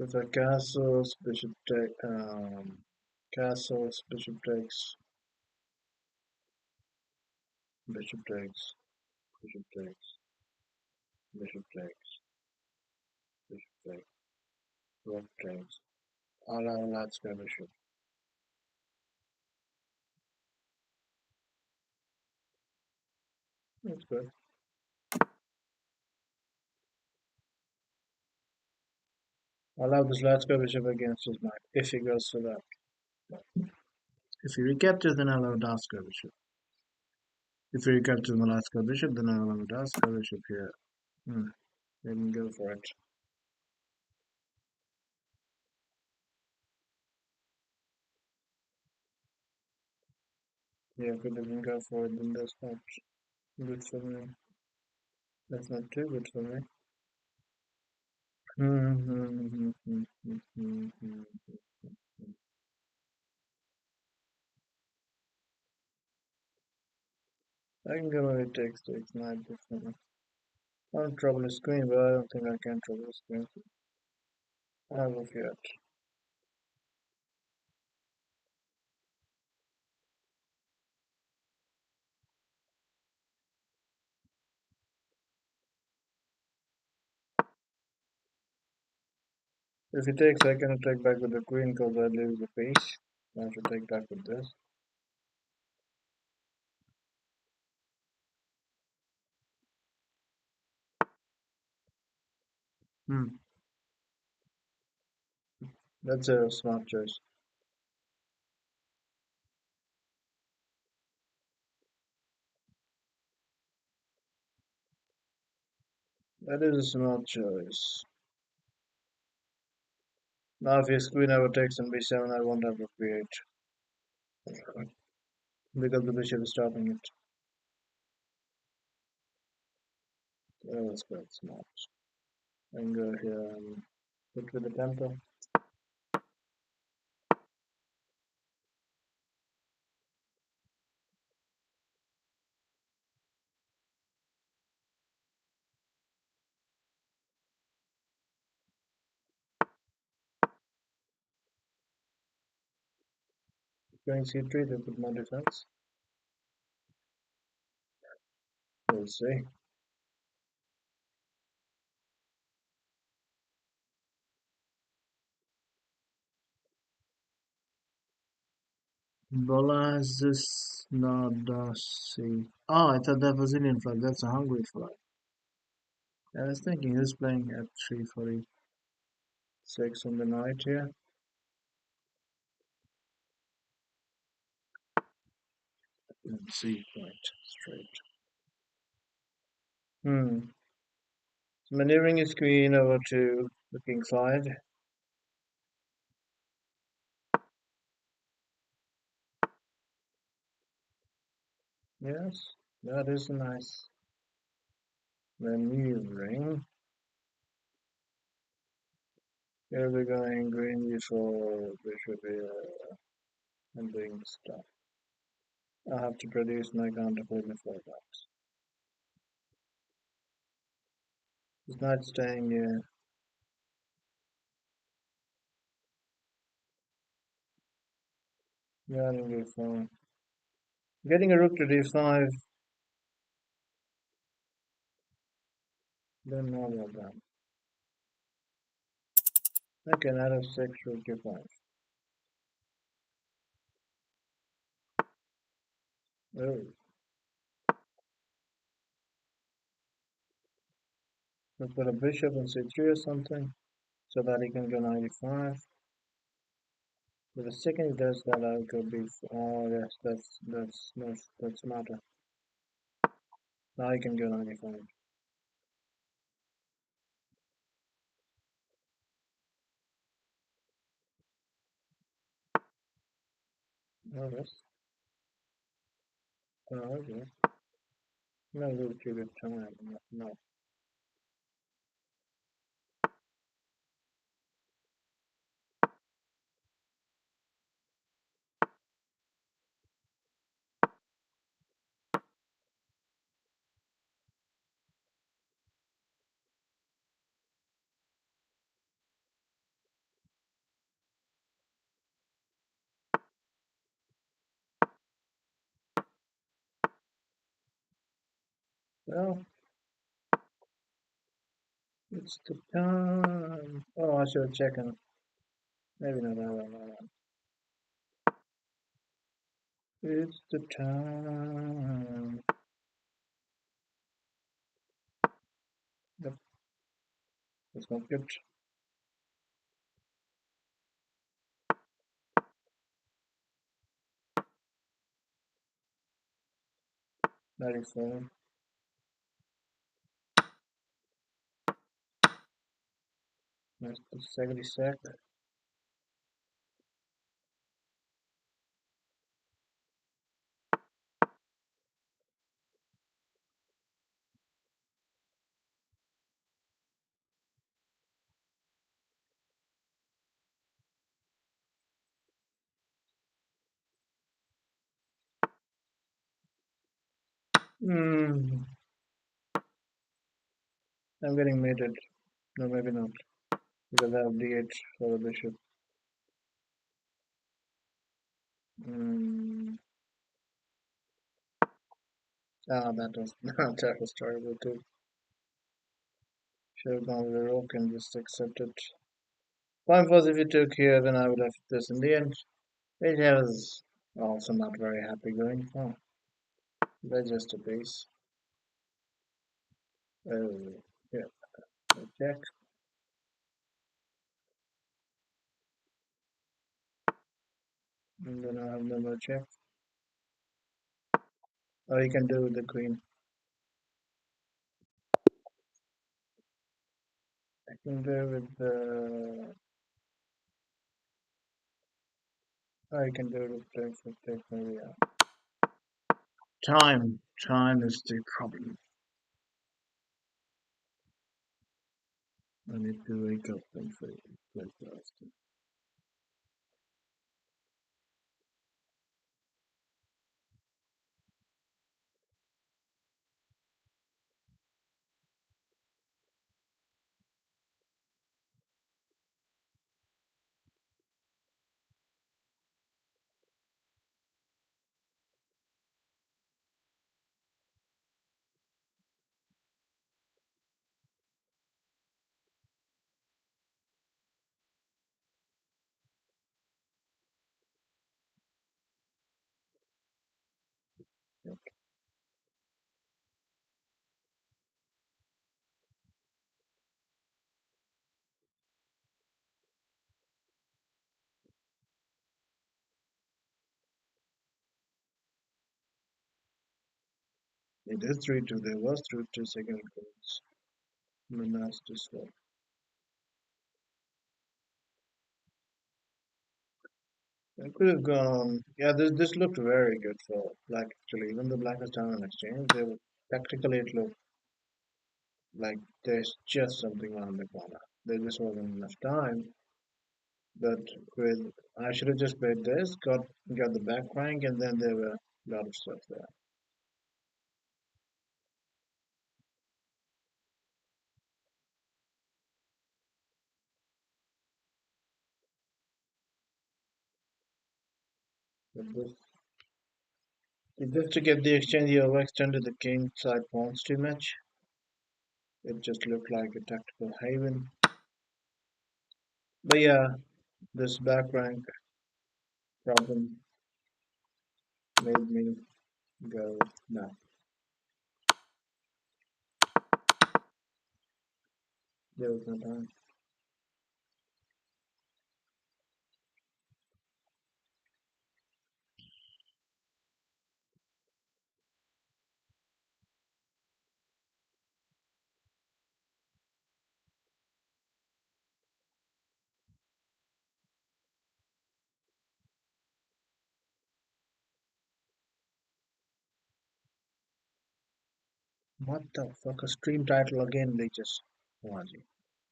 With a castles, castles, bishop takes, bishop takes, bishop takes, bishop takes, rook takes. Let's go bishop. That's good. Allow this let's go bishop against his knight if he goes to that. If he recaptures, then allow Dasko bishop. If he recaptures my let's go bishop, then I'll allow Dasko bishop here. Didn't go for it. Yeah, if it didn't go for it, then that's not good for me. That's not too good for me. I can go away takes knight definitely. I don't trouble the screen, but I don't think I can trouble the screen. I have a fiat. If he takes, I can attack back with the queen because I lose the piece. I should take back with this. Hmm. That's a smart choice. That is a smart choice. Now if his queen ever takes on b7, I won't have to create because the bishop is stopping it. That was quite smart. I can go here and hit with the tempo. Going c3 to put more defense. We'll see. Bolazes Nadasi. Oh, I thought that was Indian flag. That's a Hungary flag. I was thinking who's playing at 3:46 on the night here. C point straight. Hmm. Maneuvering his queen over to the king side. Yes, that is a nice maneuvering. Here we're going green before bishop here and doing stuff. I have to produce my counterplay before that. He's not staying here. Yeah, I think it's fine. Getting a rook to d5, then not well done. Okay, knight f6, rook d5. Oh, let's put a bishop on c3 or something, so that he can go knight e5. But the second he does that, I'll go b4. Oh, yes, that's smarter. Now he can go knight e5. Oh, yes. Oh, okay. No, really too good time. No. Well, it's the time. Oh, I should check on. Maybe not. I don't know. It's the time. Yep, that's not good. 94. That's the 76. Hmm. I'm getting mated. No, maybe not. Because I have D8 for the bishop. Hmm. Ah, that was terrible too. Should have gone with the rook and just accepted. Point was if you took here, then I would have this in the end. It was also not very happy going for. That's just a base. Yeah, check. And then I have no more check. Or you can do with the queen. I can do with the. Or you can do with the maybe. Time. Time is the problem. I need to wake up and play first. It is 3-2. There was 3-2 second goals. Minas to swap. I could have gone. Yeah, this looked very good for black actually. Even though black was down on exchange, they were tactically it looked like there's just something around the corner. There just wasn't enough time. But with I should have just played this, got the back rank, and then there were a lot of stuff there. But just to get the exchange, you overextended the king side pawns too much. It just looked like a tactical haven. But yeah, this back rank problem made me go, no, there was no time. What the fuck? A stream title again, they just. Waji.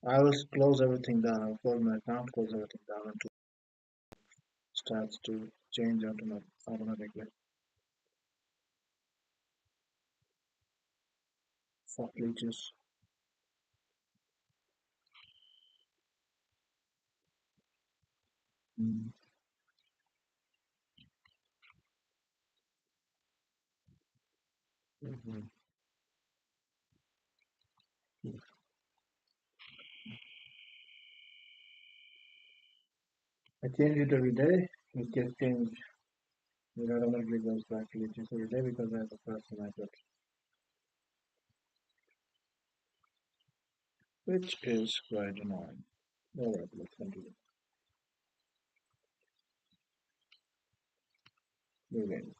I will close everything down. I'll close my account, close everything down until it starts to change automatically. Fuck leeches. Mm. Mhm. I change it every day. It gets changed. It automatically goes back to just every day because I have a person I put, which is quite annoying. Alright, let's continue. Moving.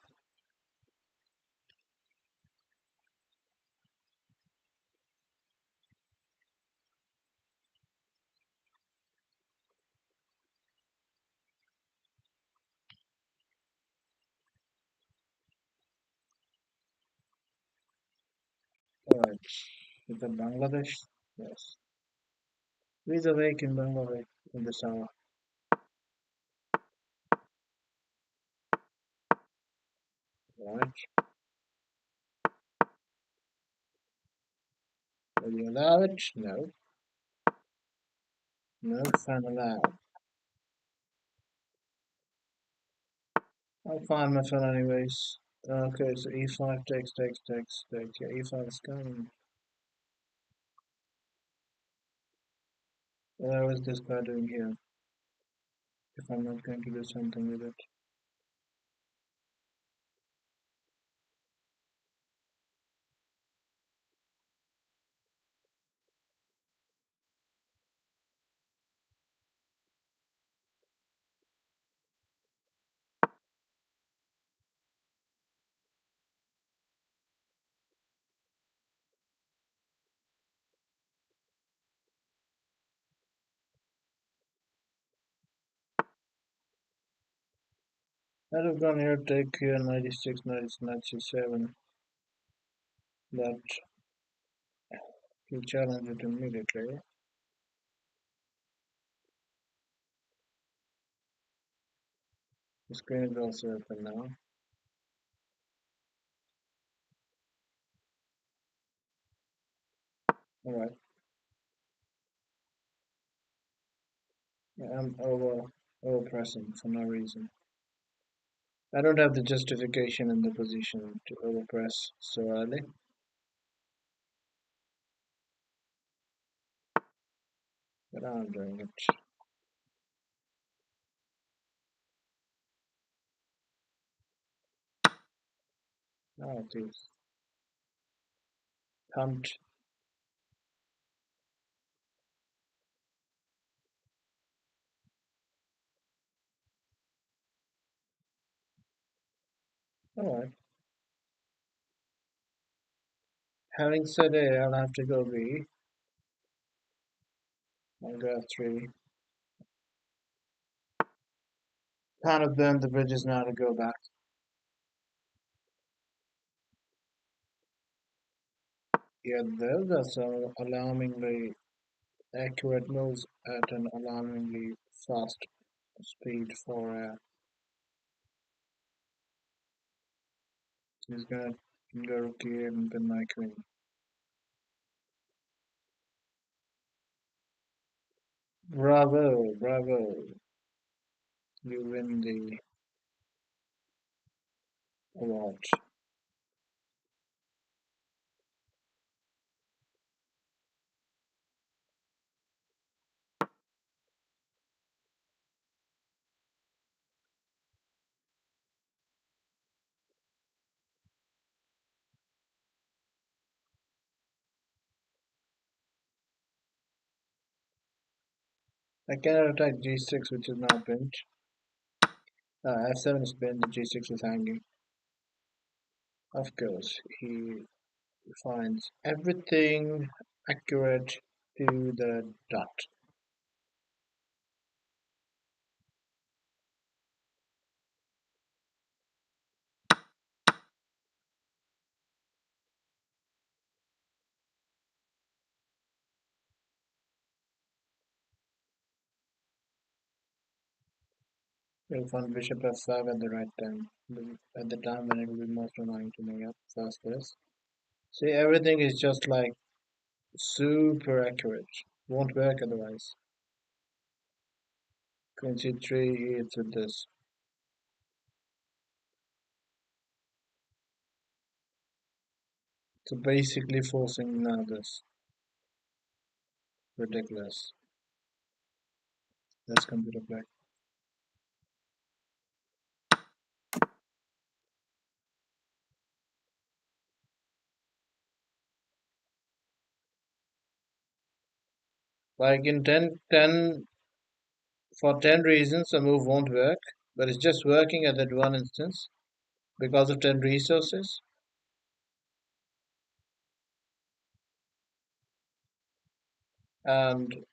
Alright. Is it Bangladesh? Yes. Who is awake in Bangladesh in this hour? Right. Will you allow it? No. No, fan allowed. I'll find my phone anyways. Okay, so e5 takes. Yeah, e5 is coming. What is this guy doing here? If I'm not going to do something with it. I'd have gone here, take here, 96, 97, but he challenged it immediately. The screen is also open now. Alright, yeah, I'm over pressing for no reason. I don't have the justification in the position to overpress so early, but I'm doing it. Now it is pumped. Alright. Having said A, I'll have to go B. I'll go F3. Kind of burned the bridges now to go back. Yeah, those are some alarmingly accurate moves at an alarmingly fast speed for he's gonna go here and pin my queen. Bravo, bravo. You win the award. I cannot attack g6, which is now pinned. F7 is pinned, the g6 is hanging. Of course, he finds everything accurate to the dot. You'll find bishop f5 at the right time. At the time when it will be most annoying to me. Yep, first this. See, everything is just like super accurate. Won't work otherwise. Queen c3 hits with this. So basically forcing now this. Ridiculous. That's computer play. Like in 10, for 10 reasons, a move won't work, but it's just working at that one instance because of 10 resources. And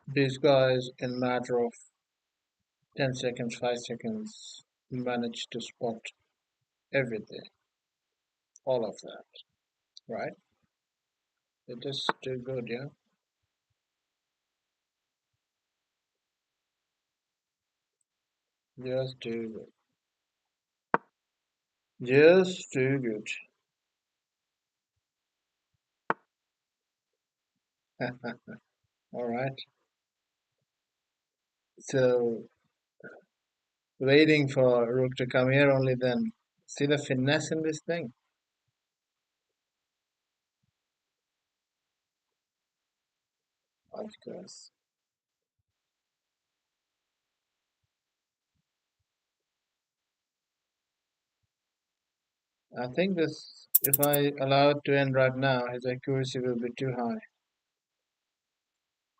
these guys, in a matter of 10 seconds, 5 seconds, manage to spot everything, all of that, right? It is too good, yeah? Just too good. Just too good. All right. So, waiting for Rook to come here only then. See the finesse in this thing? Of course. I think this, if I allow it to end right now, his accuracy will be too high.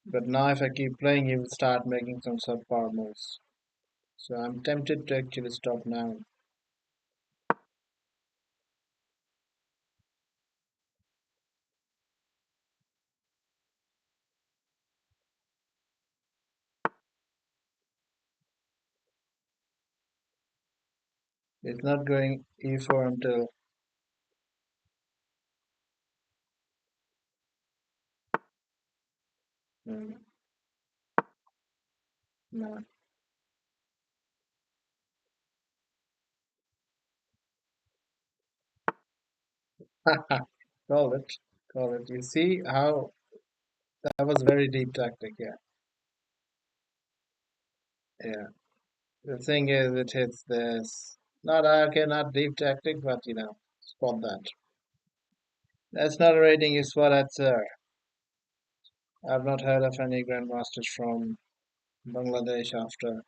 But now if I keep playing, he will start making some subpar moves. So I'm tempted to actually stop now. It's not going e4 until... Mm, no. Call it. Call it. You see how that was very deep tactic, yeah. Yeah. The thing is, it hits this. Not okay, not deep tactic, but spot that. That's not a rating, you spot that, sir. I've not heard of any grandmasters from Bangladesh after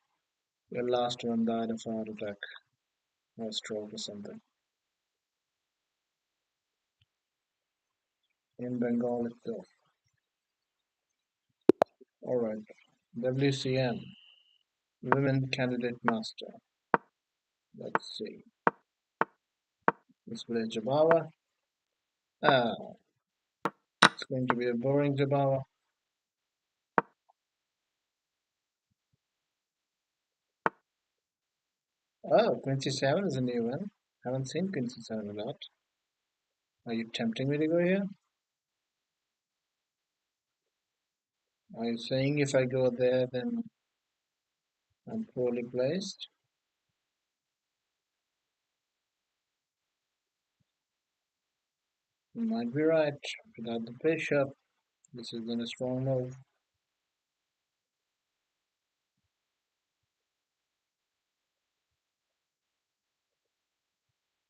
your last one died of a heart attack or stroke or something. In Bengal itself. Alright. WCM. Women Candidate Master. Let's see. Display Jabala. Ah, it's going to be a boring Jabala. Oh, Queen C7 is a new one. Haven't seen Queen C7 a lot. Are you tempting me to go here? Are you saying if I go there, then I'm poorly placed? You might be right. Without the bishop, this is then a strong move.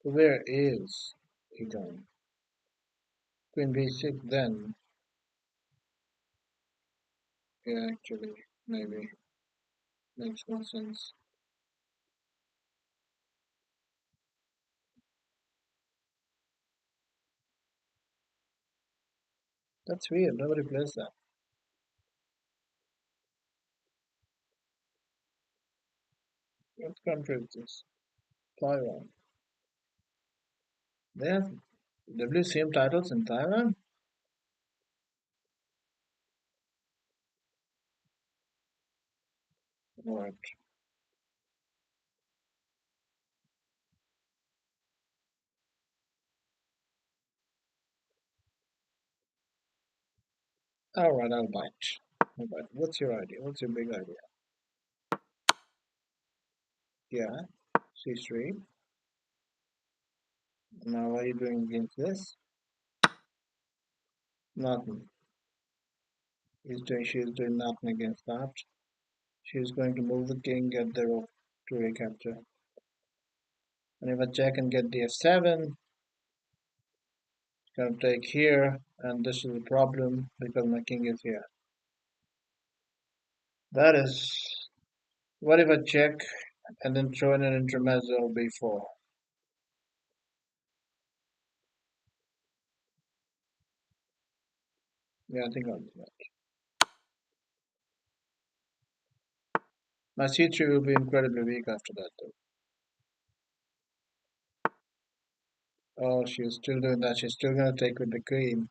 So where is he going? Queen b6 then. Yeah, actually, maybe makes more sense. That's weird. Nobody plays that. What country is this? Taiwan. They have WCM titles in Taiwan? Alright. Alright, I'll bite. I'll bite. What's your idea? What's your big idea? Yeah, C3. Now what are you doing against this? Nothing. She's doing nothing against that. She's going to move the king, get the rook to recapture. And if I check and get the f7, it's going to take here, and this is a problem because my king is here. That is, what if I check and then throw in an intermezzo b4? Yeah, I think I'll do that. My c3 will be incredibly weak after that, though. Oh, she's still doing that. She's still gonna take with the queen.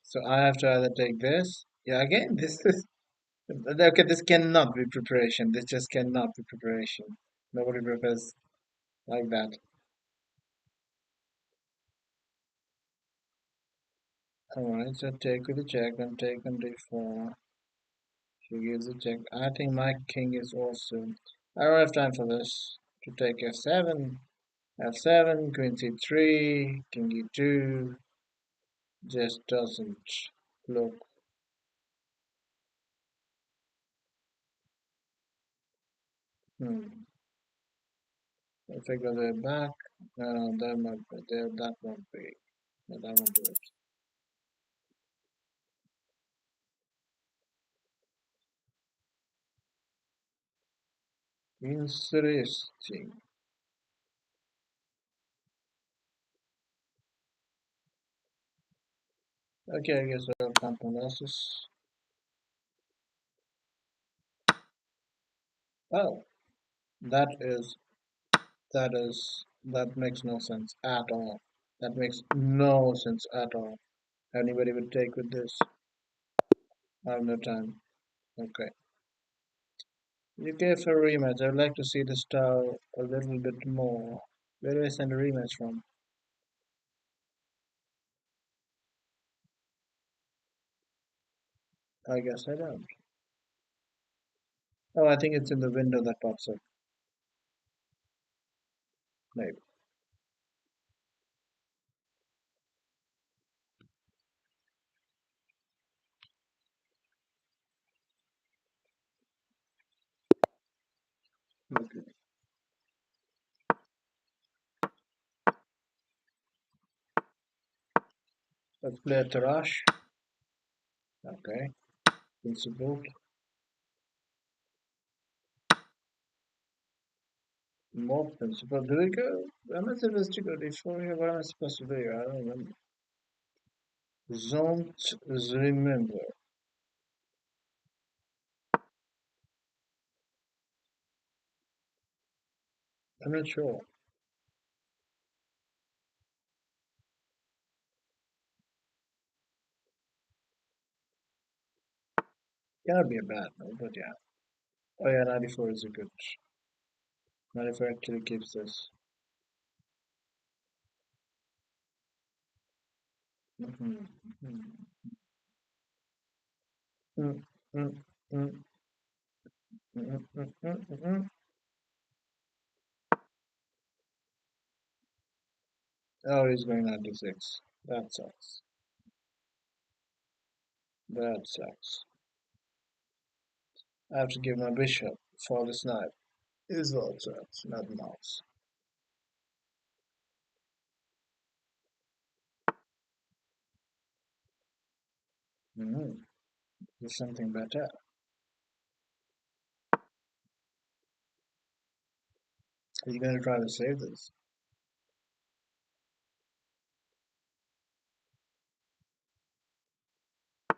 So I have to either take this. Yeah, again, this is okay. This cannot be preparation. This just cannot be preparation. Nobody prepares like that. Alright, so take with the check and take on d4. She gives a check. I think my king is also. I don't have time for this. To take f7, f7, queen c3, king e2. Just doesn't look. Hmm. If I go there back, no, that might be there. That won't be. No, that won't do it. Interesting. Okay, I guess I'll count my losses. Oh, that is that makes no sense at all. That makes no sense at all. Anybody would take with this. I have no time. Okay. You gave a rematch. I'd like to see the style a little bit more. Where do I send a rematch from? I guess I don't. Oh, I think it's in the window that pops up. Maybe. Okay. Let's play a Tarash. Okay. Principled. More principle. Do we go? Am I supposed to go d4 here? What am I supposed to do here? I don't remember. Don't remember. I'm not sure. Cannot be a bad no, but yeah. Oh yeah, 94 is a good. 94 actually keeps this. Mhm, mhm, mm, mm, mm, mm. Oh, he's going 96. That sucks. That sucks. I have to give my bishop for the snipe. Is all sucks, not mouse. Mm, there's something better. Are you gonna try to save this?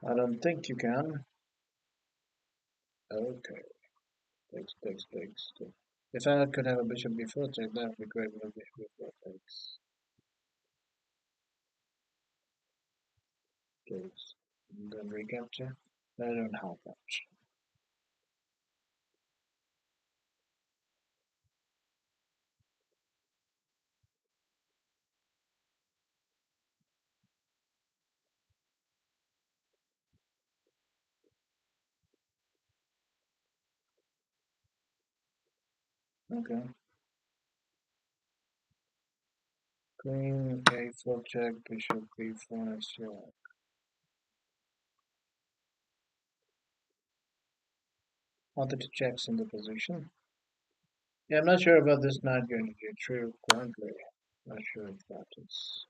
I don't think you can. Okay, takes. If I could have a bishop before take, that would be great, but a bishop before takes. Then recapture. I don't have that. Okay. Queen a4 check, bishop b4 is your. Other two checks in the position. Yeah, I'm not sure about this knight going to be true currently. Not sure if that is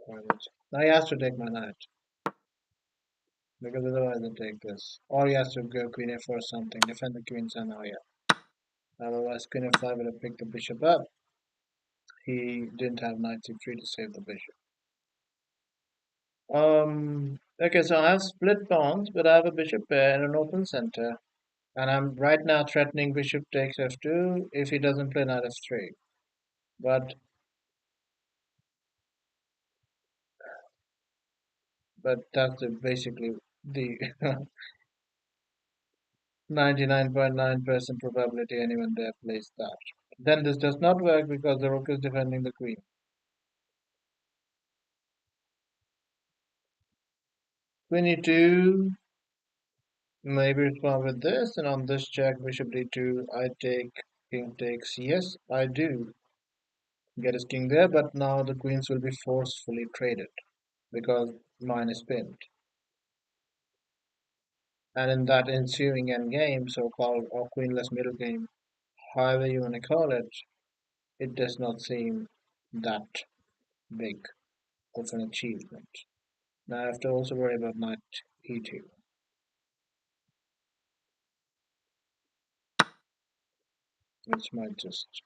point. Now he has to take my knight. Because otherwise I take this. Or he has to go queen a4 or something. Defend the queen somehow, yeah. Otherwise queen f5 would have picked the bishop up. He didn't have knight c3 to save the bishop. Okay, so I have split pawns, but I have a bishop pair and an open center. And I'm right now threatening bishop takes f2 if he doesn't play knight f3. But that's basically the 99.9% probability anyone there plays that. Then this does not work because the rook is defending the queen. Queen e2, maybe respond with this, and on this check, bishop d2, I take, king takes. Yes, I do get his king there, but now the queens will be forcefully traded because mine is pinned. And in that ensuing endgame, so-called or queenless middle game, however you want to call it, it does not seem that big of an achievement. Now I have to also worry about knight e2, which might just,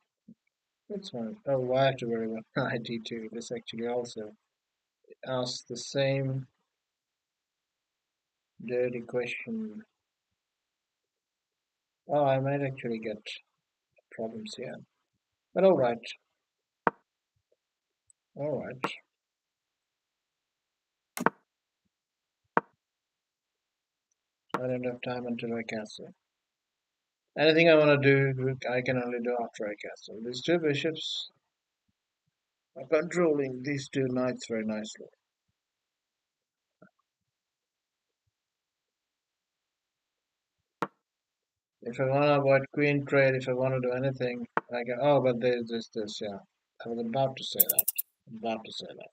it's might, oh, I have to worry about knight e2. This actually also asks the same dirty question. Oh, I might actually get problems here. But alright, I don't have time until I castle. Anything I want to do, I can only do after I castle. These two bishops are controlling these two knights very nicely. If I want to avoid queen trade, if I want to do anything, I can. Oh, but there's this, yeah. I was about to say that. About to say that.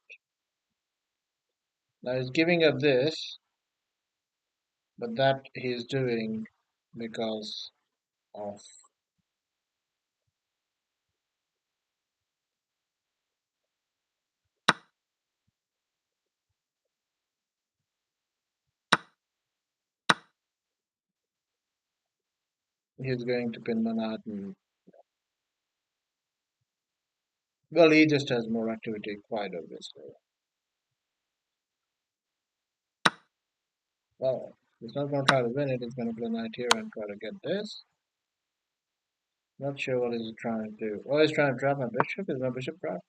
Now he's giving up this, but that he's doing because of he's going to pin Manhattan. Well, he just has more activity, quite obviously. Well, he's not going to try to win it. He's going to play knight here and try to get this. Not sure what he's trying to do. Oh, he's trying to trap my bishop. Is my bishop trapped?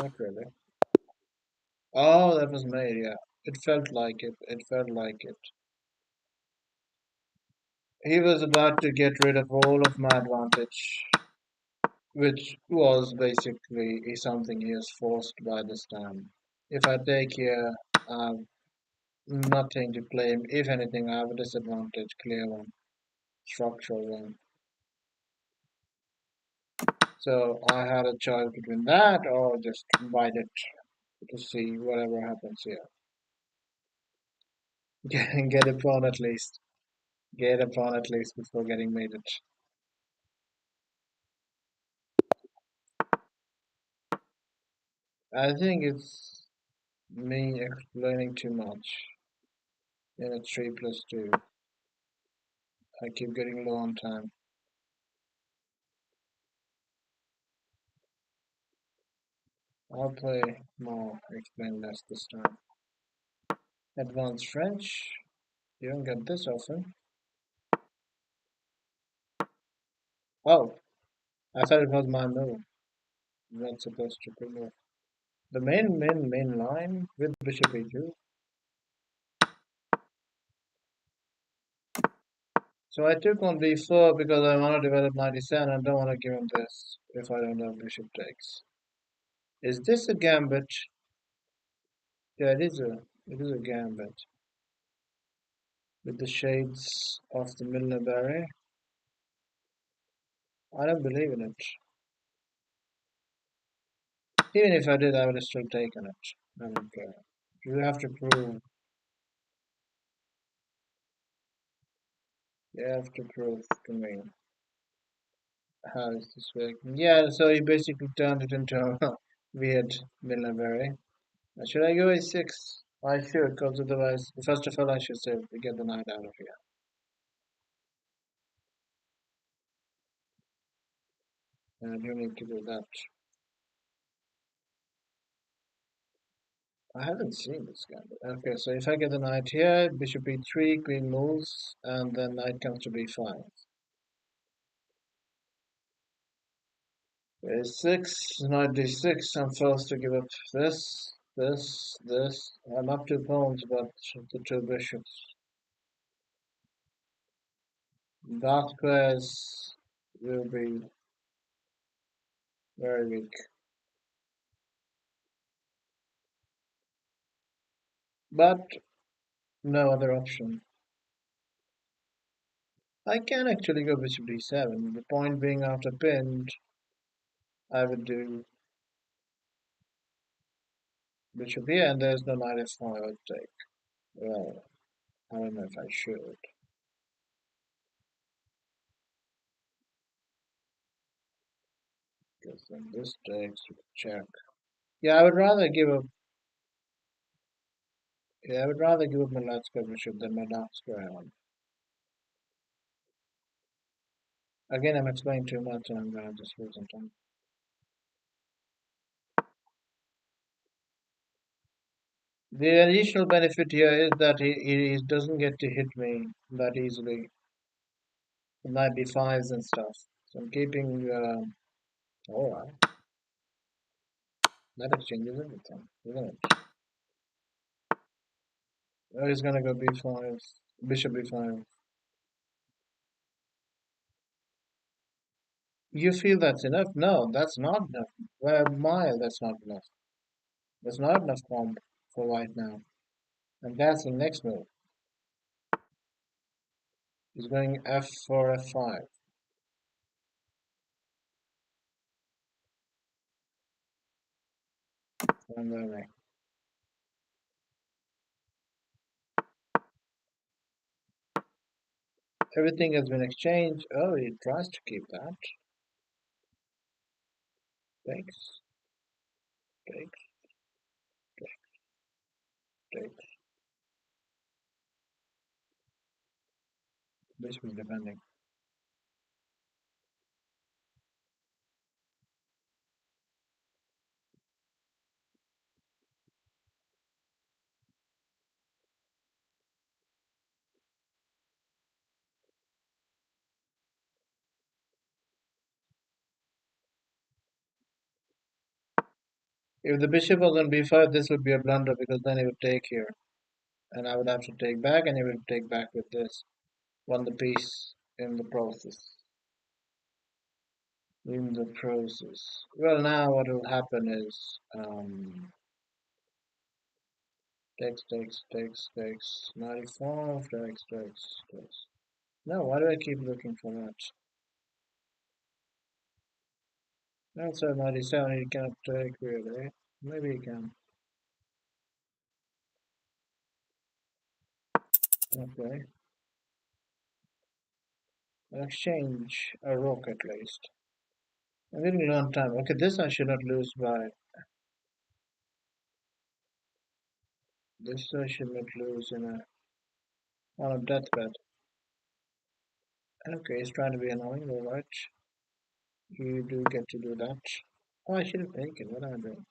Not really. Oh, that was made, yeah. It felt like it. It felt like it. He was about to get rid of all of my advantage, which was basically something he was forced by this time. If I take here, I have nothing to claim. If anything, I have a disadvantage, clear one, structural one. So I had a choice between that or just bite it to see whatever happens here. Get a pawn at least. Get a pawn at least before getting mated. I think it's me explaining too much. In a 3 plus 2. I keep getting low on time. I'll play more, explain less this time. Advanced French. You don't get this often. Oh, I thought it was my move. Not supposed to be move. The main line with bishop e2. So I took on b4 because I want to develop 97. I don't want to give him this if I don't have bishop takes. Is this a gambit? Yeah, it is a gambit. With the shades of the Milner Barry. I don't believe in it. Even if I did, I would have still taken it. I don't care. You have to prove. You have to prove to me how is this working. Yeah, so he basically turned it into a weird Milner. Should I go a6? I should, because otherwise, first of all, I should say we get the knight out of here. And you need to do that. I haven't seen this guy. Okay, so if I get the knight here, bishop e3, queen moves, and then knight comes to b5. A6, knight d6, I'm forced to give up this. I'm up 2 pawns, but the two bishops. Dark squares will be very weak. But no other option. I can actually go bishop d7. The point being after pinned, I would do bishop here, and there's no knight f5 I would take. Well, I don't know if I should. Because then this takes check. Yeah, I would rather give up. Yeah, I would rather give up my light square bishop than my dark square one. Again, I'm explaining too much, and I'm gonna just lose some time. The additional benefit here is that he doesn't get to hit me that easily. It might be fives and stuff. So I'm keeping. Alright, that exchanges everything, isn't it? Oh, he's gonna go b5, bishop b5. You feel that's enough? No, that's not enough. By a mile, that's not enough. There's not enough comp for white now. And that's the next move. He's going f4, f5. And then everything has been exchanged. Oh, he tries to keep that. Takes, takes, takes. Bishop is defending. If the bishop was on b5, this would be a blunder because then he would take here. And I would have to take back, and he would take back with this. Won the piece in the process. In the process. Well, now what will happen is takes 95, takes. No, why do I keep looking for that? That's a 97 he cannot take really. Maybe he can. Okay. I'll exchange a rook at least. I'm getting low on time. Okay, this I should not lose by. This I should not lose in a on a deathbed. Okay, he's trying to be annoying, alright. You do get to do that. Oh, I should have taken. What am I doing?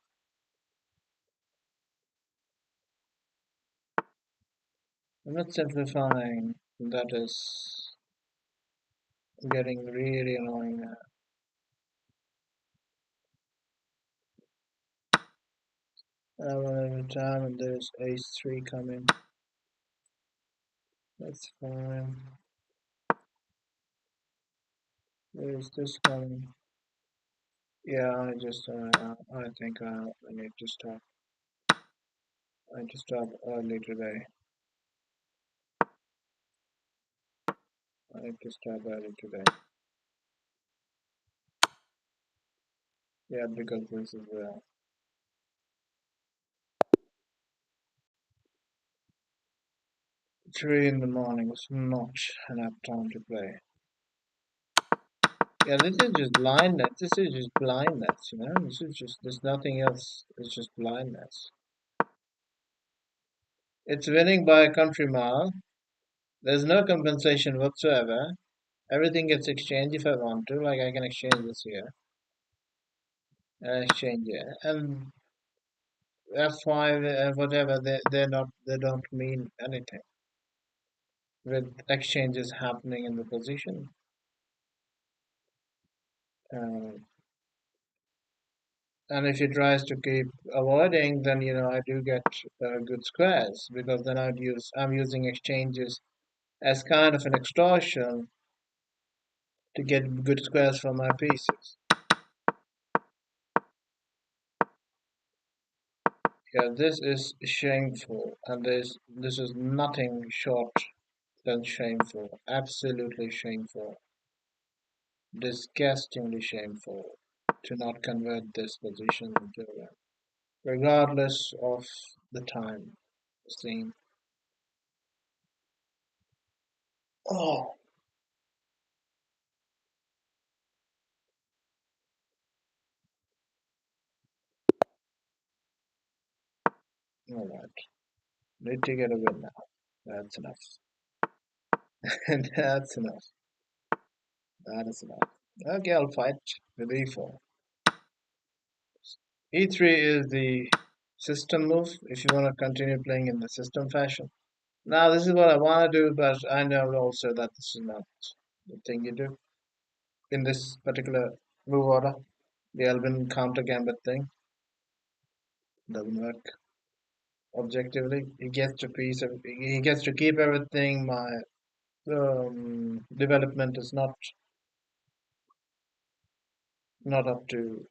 I'm not simplifying. That is getting really annoying now. One at a time, and there's ace 3 coming. That's fine. There's this coming. Yeah, I think I need to stop. I need to stop early today. I need to stop early today. Yeah, because this is 3 in the morning. It's not enough time to play. Yeah, this is just blindness. This is just blindness, you know? This is just, there's nothing else. It's just blindness. It's winning by a country mile. There's no compensation whatsoever. Everything gets exchanged if I want to. Like, I can exchange this here. And exchange here. And f5, whatever, they don't mean anything with exchanges happening in the position. Uh, and if he tries to keep avoiding, then I do get good squares because then I'm using exchanges as kind of an extortion to get good squares from my pieces. Yeah, this is shameful, and this is nothing short than shameful. Absolutely shameful. Disgustingly shameful to not convert this position into a win, regardless of the time seen. Oh, all right. Need to get a win now. That's enough. That's enough. That is enough. Okay, I'll fight with e4. E3 is the system move if you want to continue playing in the system fashion. Now, this is what I want to do, but I know also that this is not the thing you do in this particular move order. The Elvin counter gambit thing doesn't work objectively. He gets to keep everything. My development is not up to.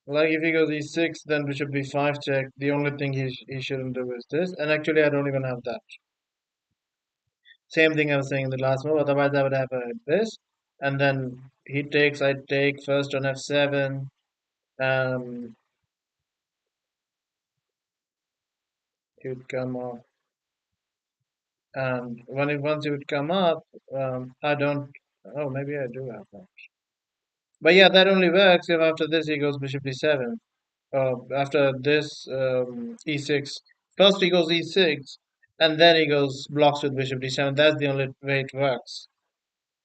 Like if he goes e6, then bishop b5 check. The only thing he shouldn't do is this. And actually, I don't even have that. Same thing I was saying in the last move. Otherwise, I would have this. And then he takes, I take first on f7. Um, he would come up. And once he would come up, I don't. Oh, maybe I do have that. But yeah, that only works if after this he goes bishop d7. After this e6, first he goes e6, and then he goes blocks with bishop d7. That's the only way it works.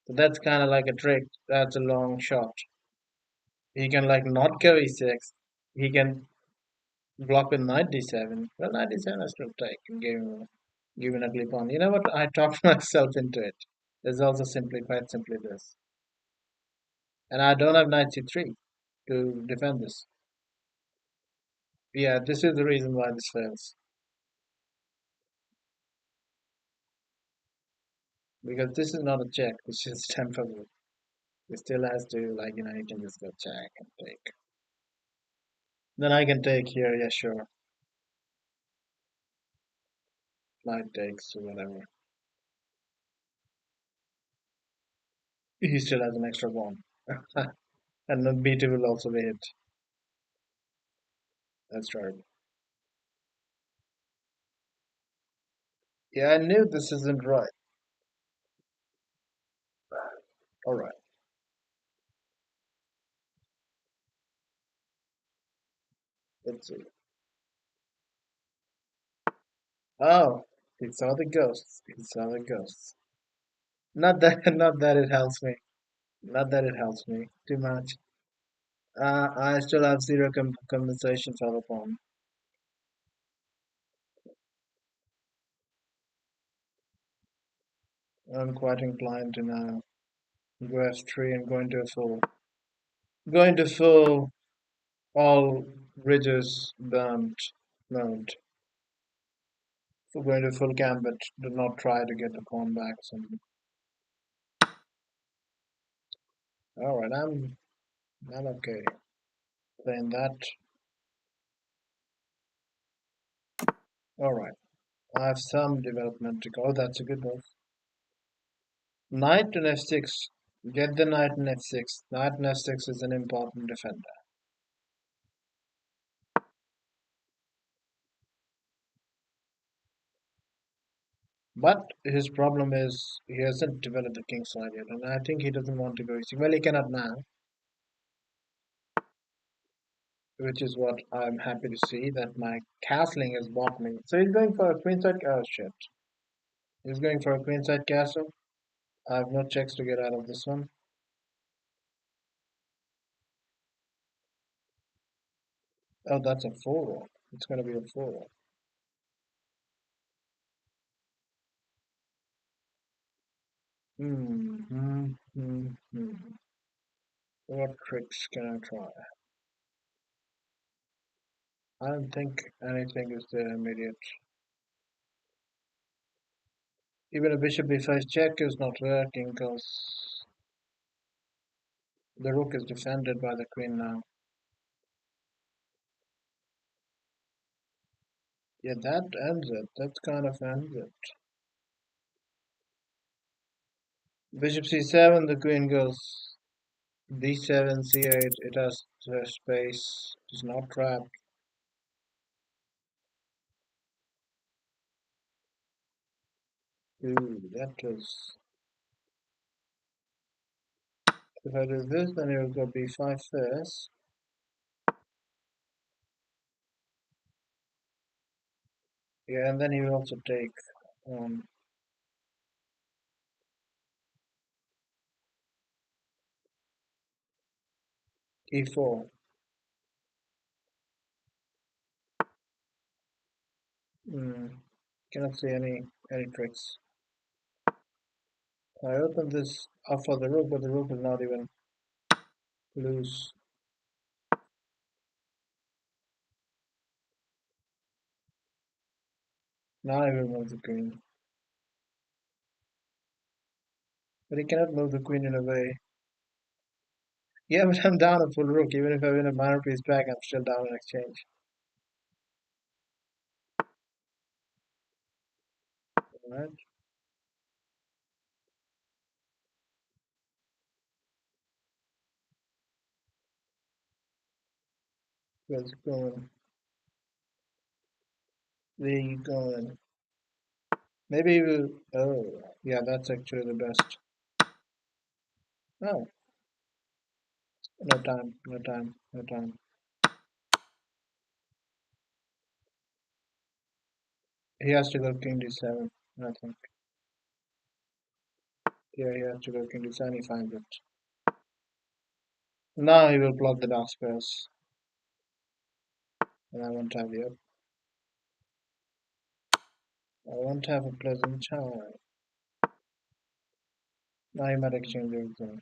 So that's kind of like a trick. That's a long shot. He can like not go e6. He can block with knight d7. Well, knight d7 I still take. Give an ugly pawn. You know what? I talked myself into it. There's also quite simply this. And I don't have knight c3 to defend this. Yeah, this is the reason why this fails. Because this is not a check, this is temporary. It still has to, like, you can just go check and take. Then I can take here, yeah, sure. Knight takes or whatever. He still has an extra pawn. And then b2 will also be hit. That's terrible. Yeah, I knew this isn't right. Alright, let's see. Oh, he saw the ghosts. He saw the ghosts. Not that, not that it helps me. Not that it helps me too much. I still have zero compensation for the pawn. I'm quite inclined to now go f3 and go into full all ridges burnt mode. So go into full gambit. Do not try to get the pawn back. All right, I'm okay playing that. All right, I have some development to go. Oh, that's a good move. Knight and f6. Get the knight in f6. Knight in f6 is an important defender. But his problem is he hasn't developed the king side yet, and I think he doesn't want to go easy. Well, he cannot now, which is what I'm happy to see that my castling has bought me. So he's going for a queenside. Oh shit! He's going for a queenside castle. I have no checks to get out of this one. Oh, that's a 4. It's gonna be a 4. Hmm. What tricks can I try? I don't think anything is there immediate. Even a bishop b5 check is not working because the rook is defended by the queen now. Yeah, that ends it. That kind of ends it. Bishop c7, the queen goes d7, c8. It has space. It's not trapped. Ooh, that was. If I do this, then it will go b5 first. Yeah, and then he will also take um, e4. Hmm. Cannot see any tricks. I opened this up for the rook, but the rook is not even loose. Now I will move the queen. But he cannot move the queen in a way. Yeah, but I'm down a full rook. Even if I win a minor piece back, I'm still down in exchange. Alright, where's it going? Where you going? Maybe we'll. Oh, yeah, that's actually the best. No, no time, no time, no time. He has to go king d7, I think. Yeah, he has to go king d7, he finds it. Now he will block the dark squares, and I won't have it. I won't have a pleasant time. Now he might exchange everything.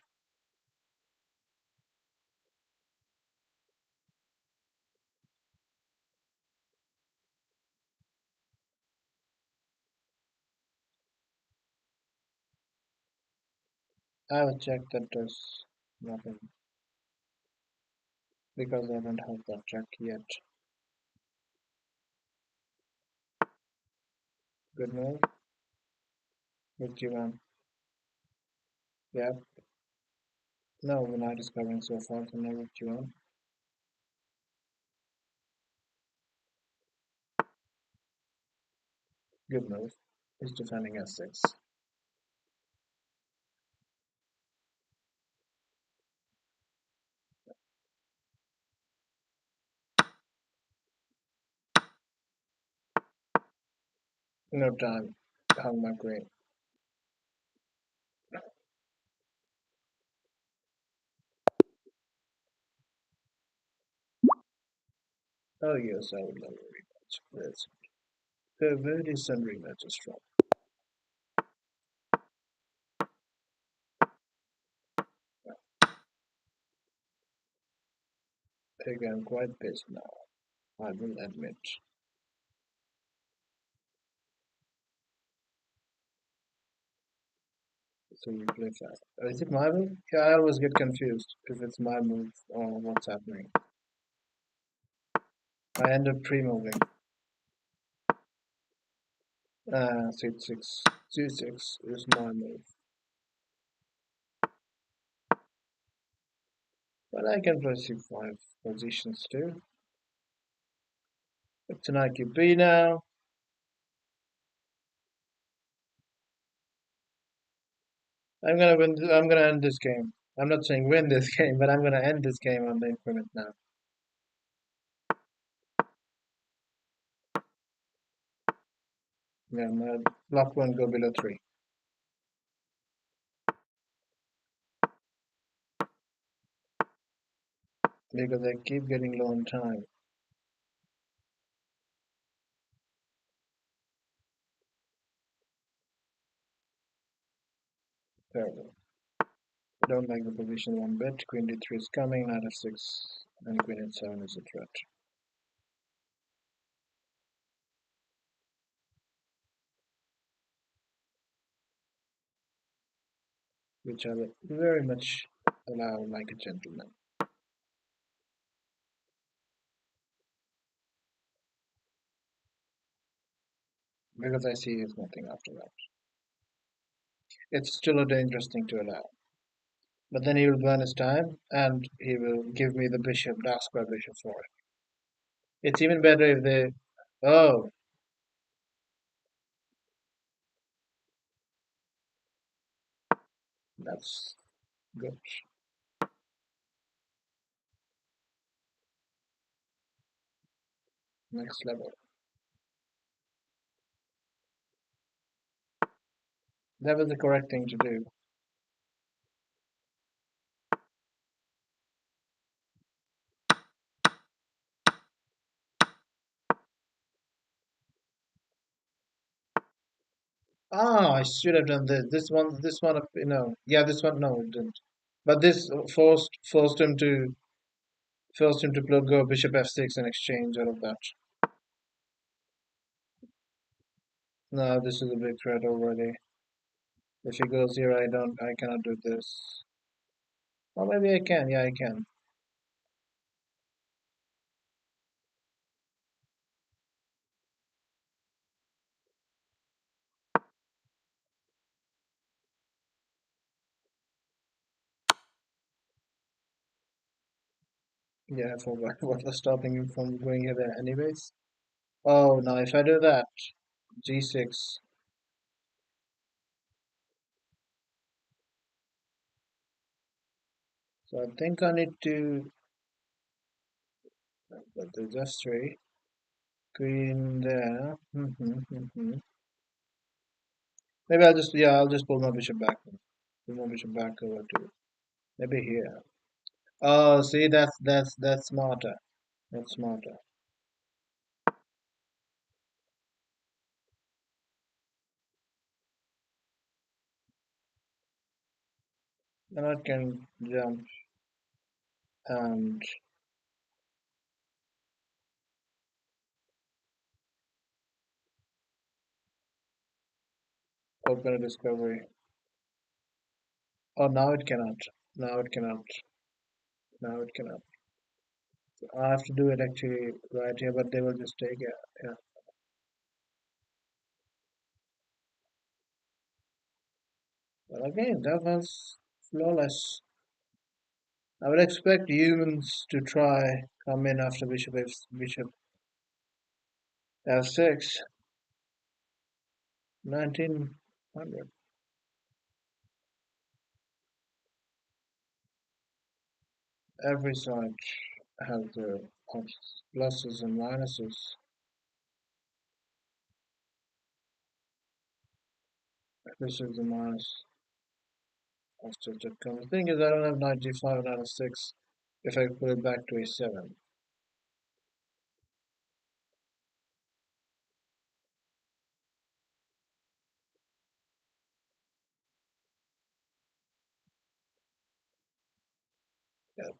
I have a check that does nothing because I don't have that check yet. Good move. Good G1. Yep. No, we're not discovering so far, so no rook G1. Good move. He's defending S6. No time. Hung my queen. Oh yes, I would love a rematch. Yes. The very recent rematch is strong. Again, I'm quite pissed now. I will admit. So you play fast. Is it my move? Yeah, I always get confused if it's my move or what's happening. I end up pre-moving. C6. C6 is my move. But I can play C5 positions too. It's an IQB now. I'm gonna end this game. I'm not saying win this game, but I'm gonna end this game on the increment now. Yeah, my block won't go below 3 because I keep getting low on time. Terrible. I don't like the position one bit. Queen d3 is coming, knight f6, and queen h7 is a threat, which I will very much allow like a gentleman, because I see is nothing after that. It's still a dangerous thing to allow. But then he will burn his time, and he will give me the bishop, dark square bishop for it. It's even better if they... Oh, that's good. Next level. That was the correct thing to do. Ah, I should have done this. This one, yeah, this one, no, it didn't. But this forced him to go bishop f6 and exchange all of that. No, this is a big threat already. If he goes here, I cannot do this. Or maybe I can. Yeah, I can. Yeah, for what was stopping him from going here there anyways? Oh, now if I do that, g6. So I think I need to put the f3. Queen there. Maybe I'll just pull my bishop back. Pull my bishop back over to maybe here. Oh, see, that's smarter. That's smarter. Then I can jump and open a discovery. Oh, now it cannot. Now it cannot. Now it cannot. So I have to do it actually right here, but they will just take it. Yeah. But again, that was flawless. I would expect humans to try come in after bishop f6. 1900. Every side has their pluses and minuses. This is the minus of such outcome. The thing is, I don't have knight g5 and knight f6 if I put it back to a7. Yeah,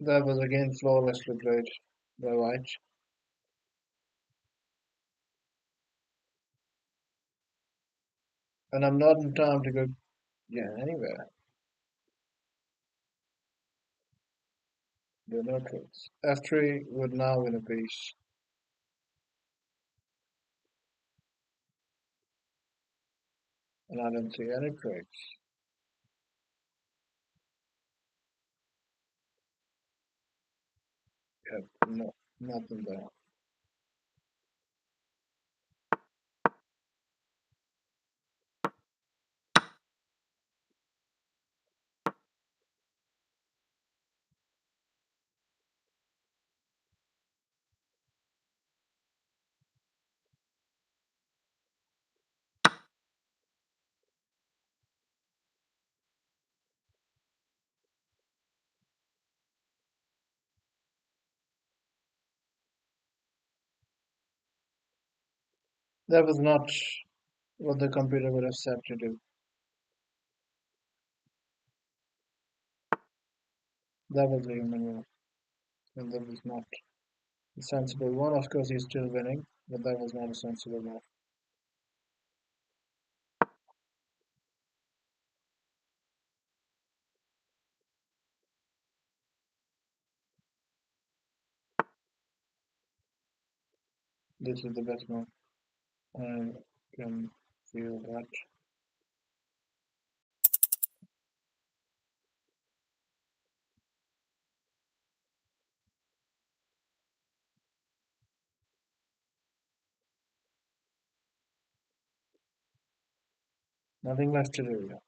that was again flawlessly played by white. And I'm not in time to go anywhere. There are no tricks. f3 would now win a piece. And I don't see any tricks. Yeah, no, nothing there. That was not what the computer would have said to do. That was the human move, and that was not a sensible one. Of course, he's still winning, but that was not a sensible move. This is the best move. I can feel that. Nothing left to do.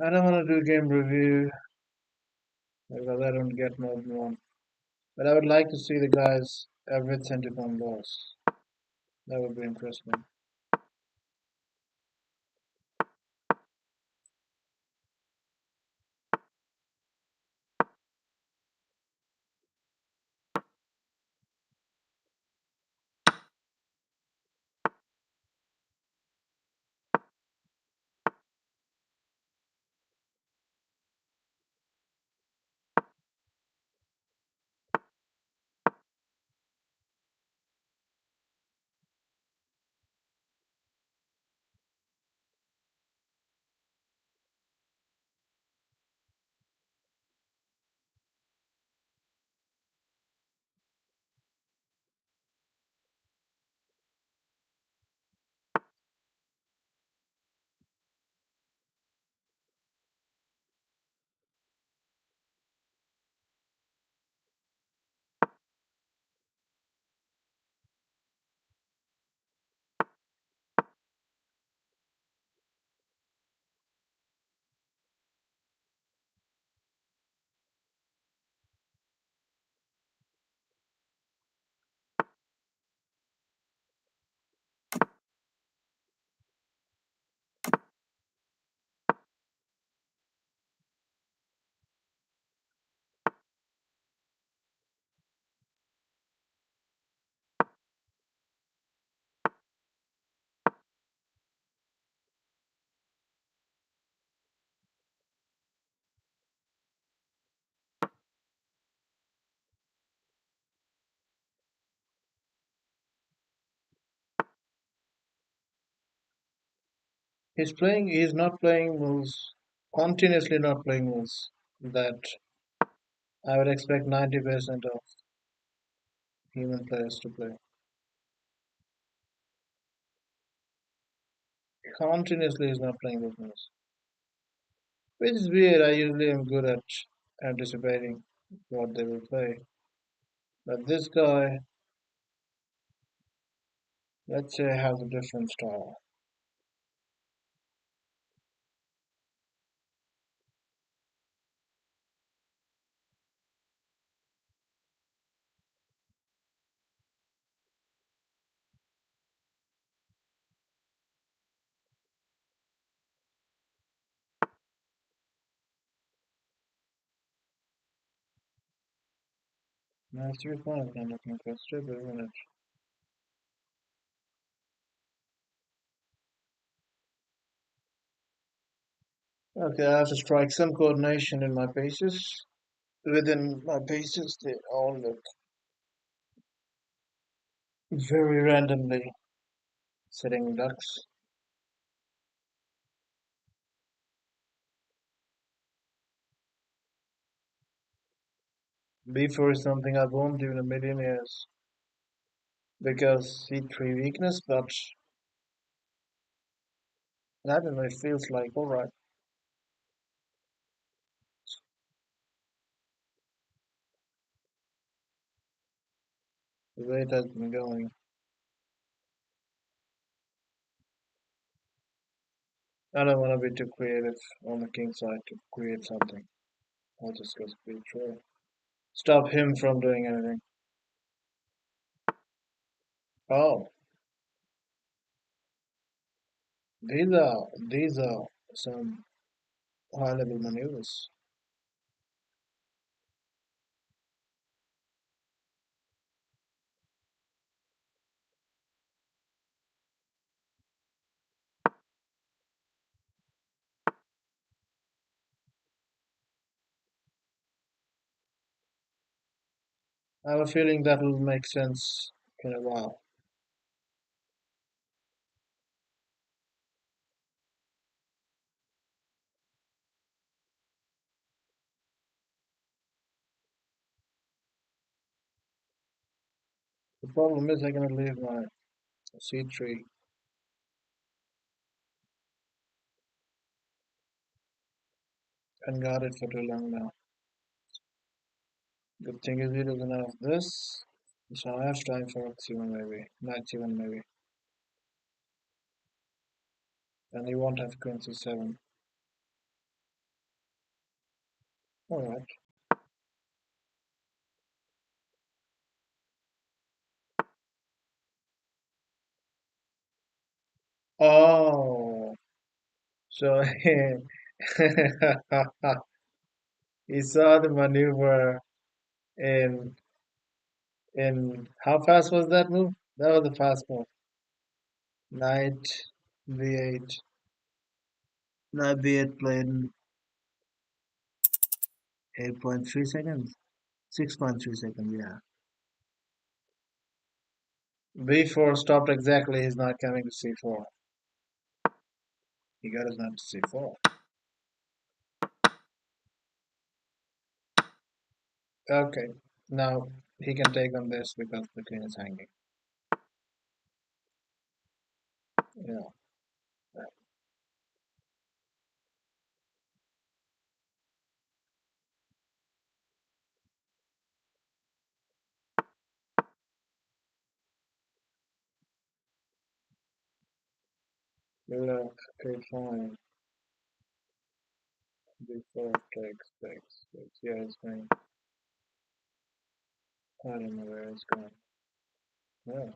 I don't want to do game review because I don't get more than one. But I would like to see the guy's average centipound loss. That would be interesting. He's not playing moves, continuously not playing moves that I would expect 90% of human players to play. Continuously he's not playing those moves. Which is weird, I usually am good at anticipating what they will play. But this guy, let's say, has a different style. Master Plan is not looking quite stupid, isn't it? Okay, I have to strike some coordination in my pieces. Within my pieces, they all look very randomly sitting ducks. B4 is something I won't do in a million years. because C3 weakness, but I don't know, it feels like alright. The way it has been going. I don't want to be too creative on the king side to create something. I'll just go speed through. Stop him from doing anything. Oh, these are some high level maneuvers. I have a feeling that will make sense in a while. The problem is I'm gonna leave my C3 unguarded for too long now. Good thing is he doesn't have this, so I have time for C1 maybe, knight C1 maybe, and he won't have queen C7. Alright. Oh, so he saw the maneuver in how fast was that move? That was a fast move. Knight V8. Knight V8 played in 8.3 seconds. 6.3 seconds, yeah. V4 stopped exactly his knight coming to C4. He got his knight to C4. Okay, now he can take on this because the queen is hanging. Yeah, look, okay, fine. B4 takes. Yeah, it's going. I don't know where it's going. Yeah,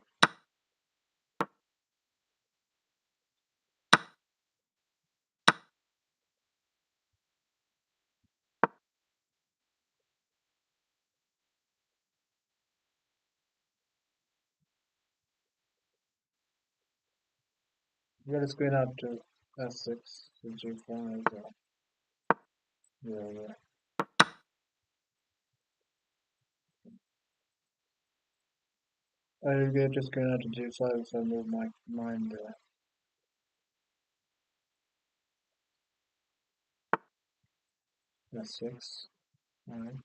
yeah, it's going up to S6 to G5 as well. Yeah, yeah. I will get just going out to G5 if I move my mind there. S6. Alright.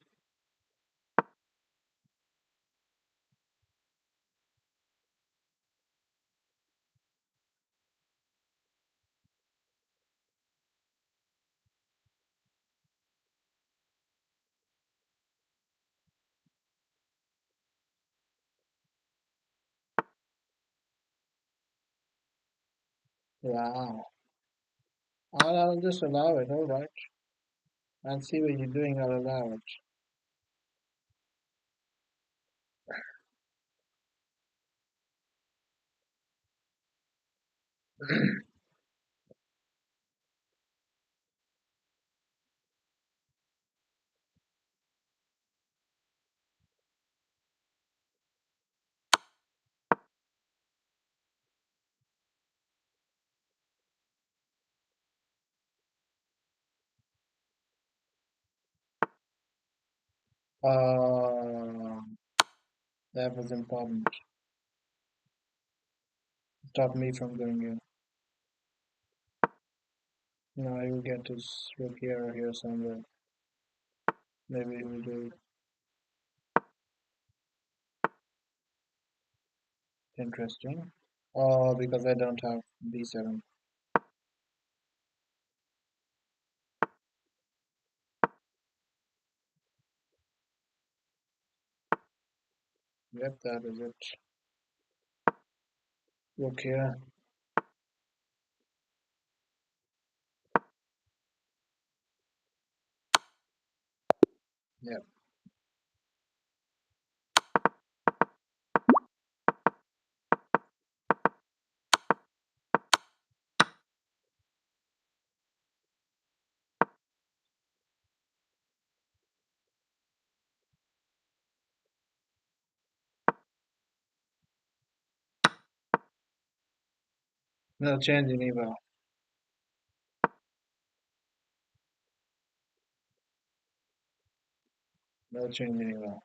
Wow. I'll just allow it, alright. I'll see what you're doing, I'll allow it. Uh, that was important. Stop me from going in. No, I will get this rook here or here somewhere. Maybe we'll do interesting. Because I don't have b7. Yep, that is it. Okay. Yep. No change in eval. No change in eval.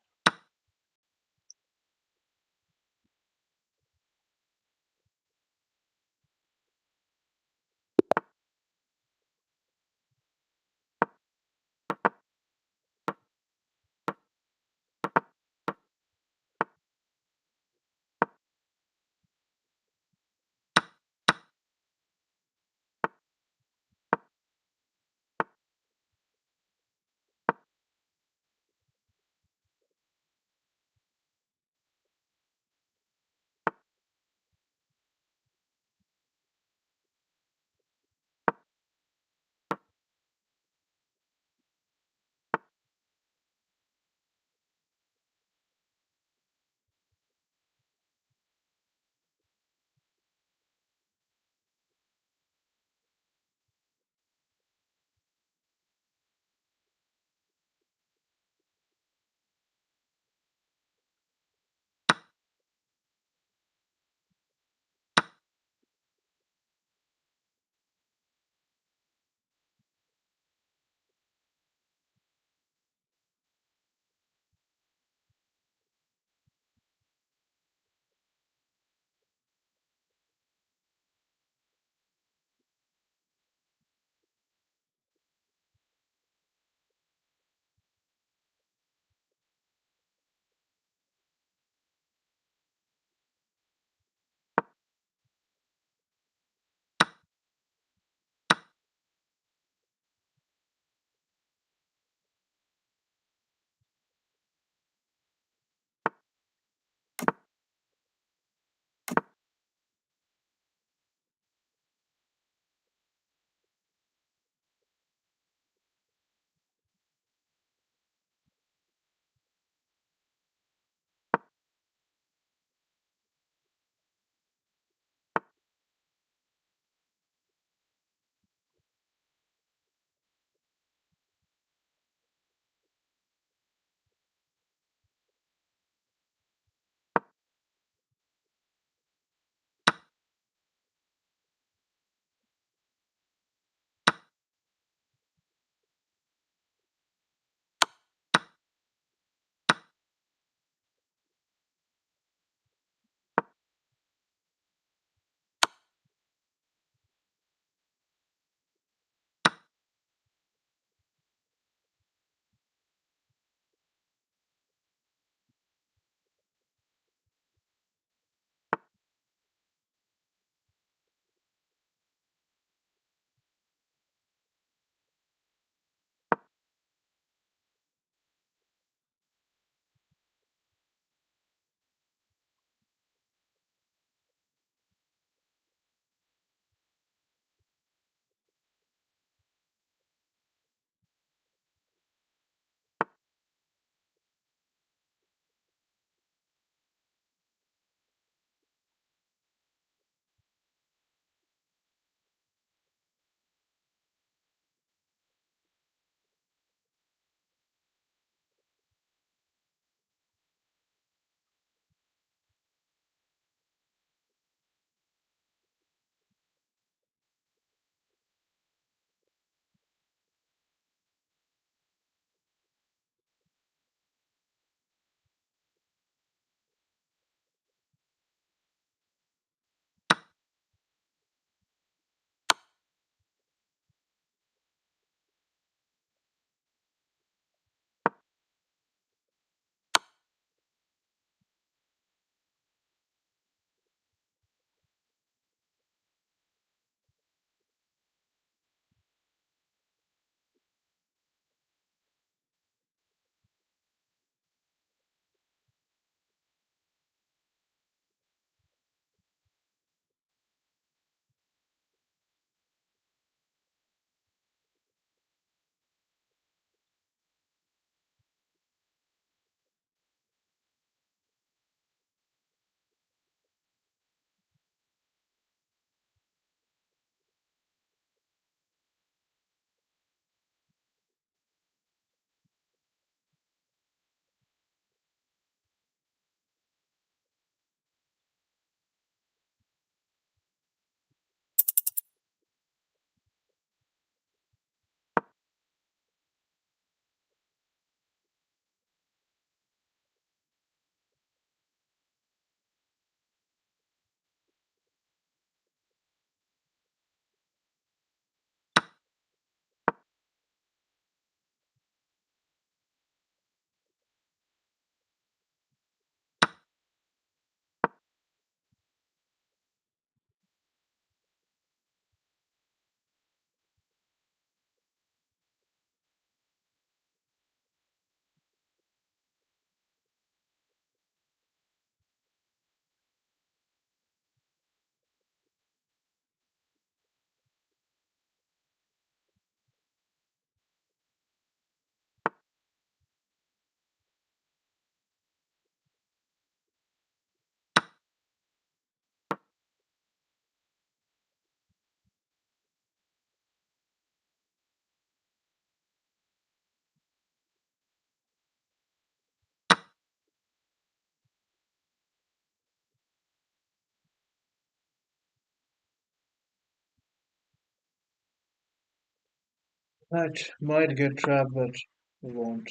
Might get trapped, but we won't.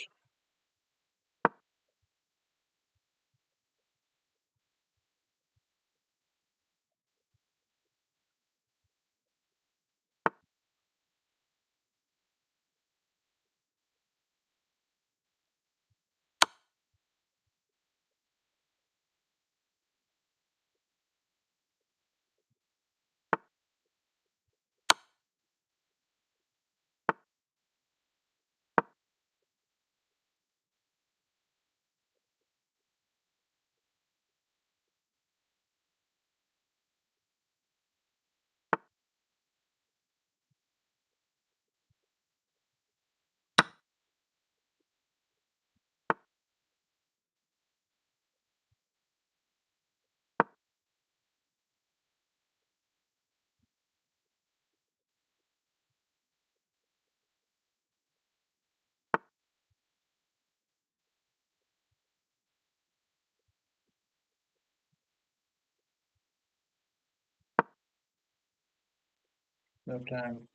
No time.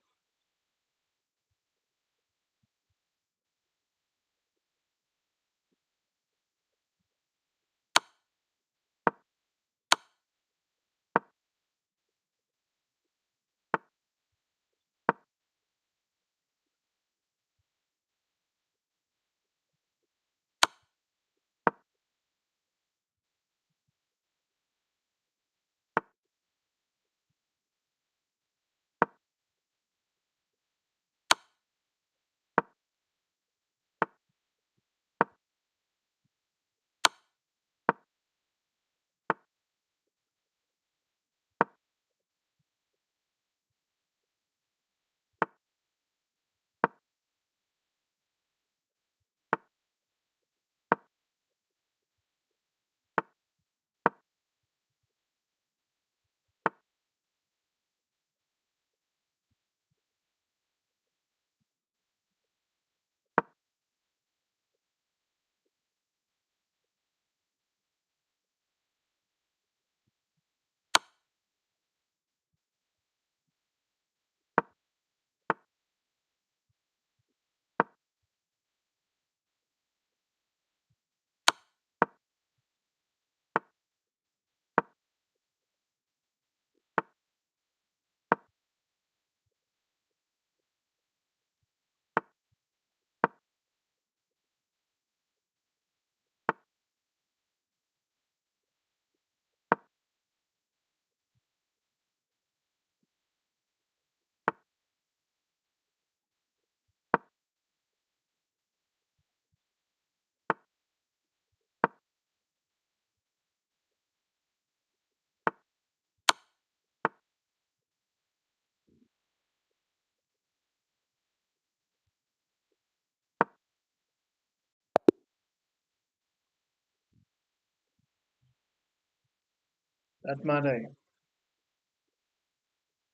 Not my day.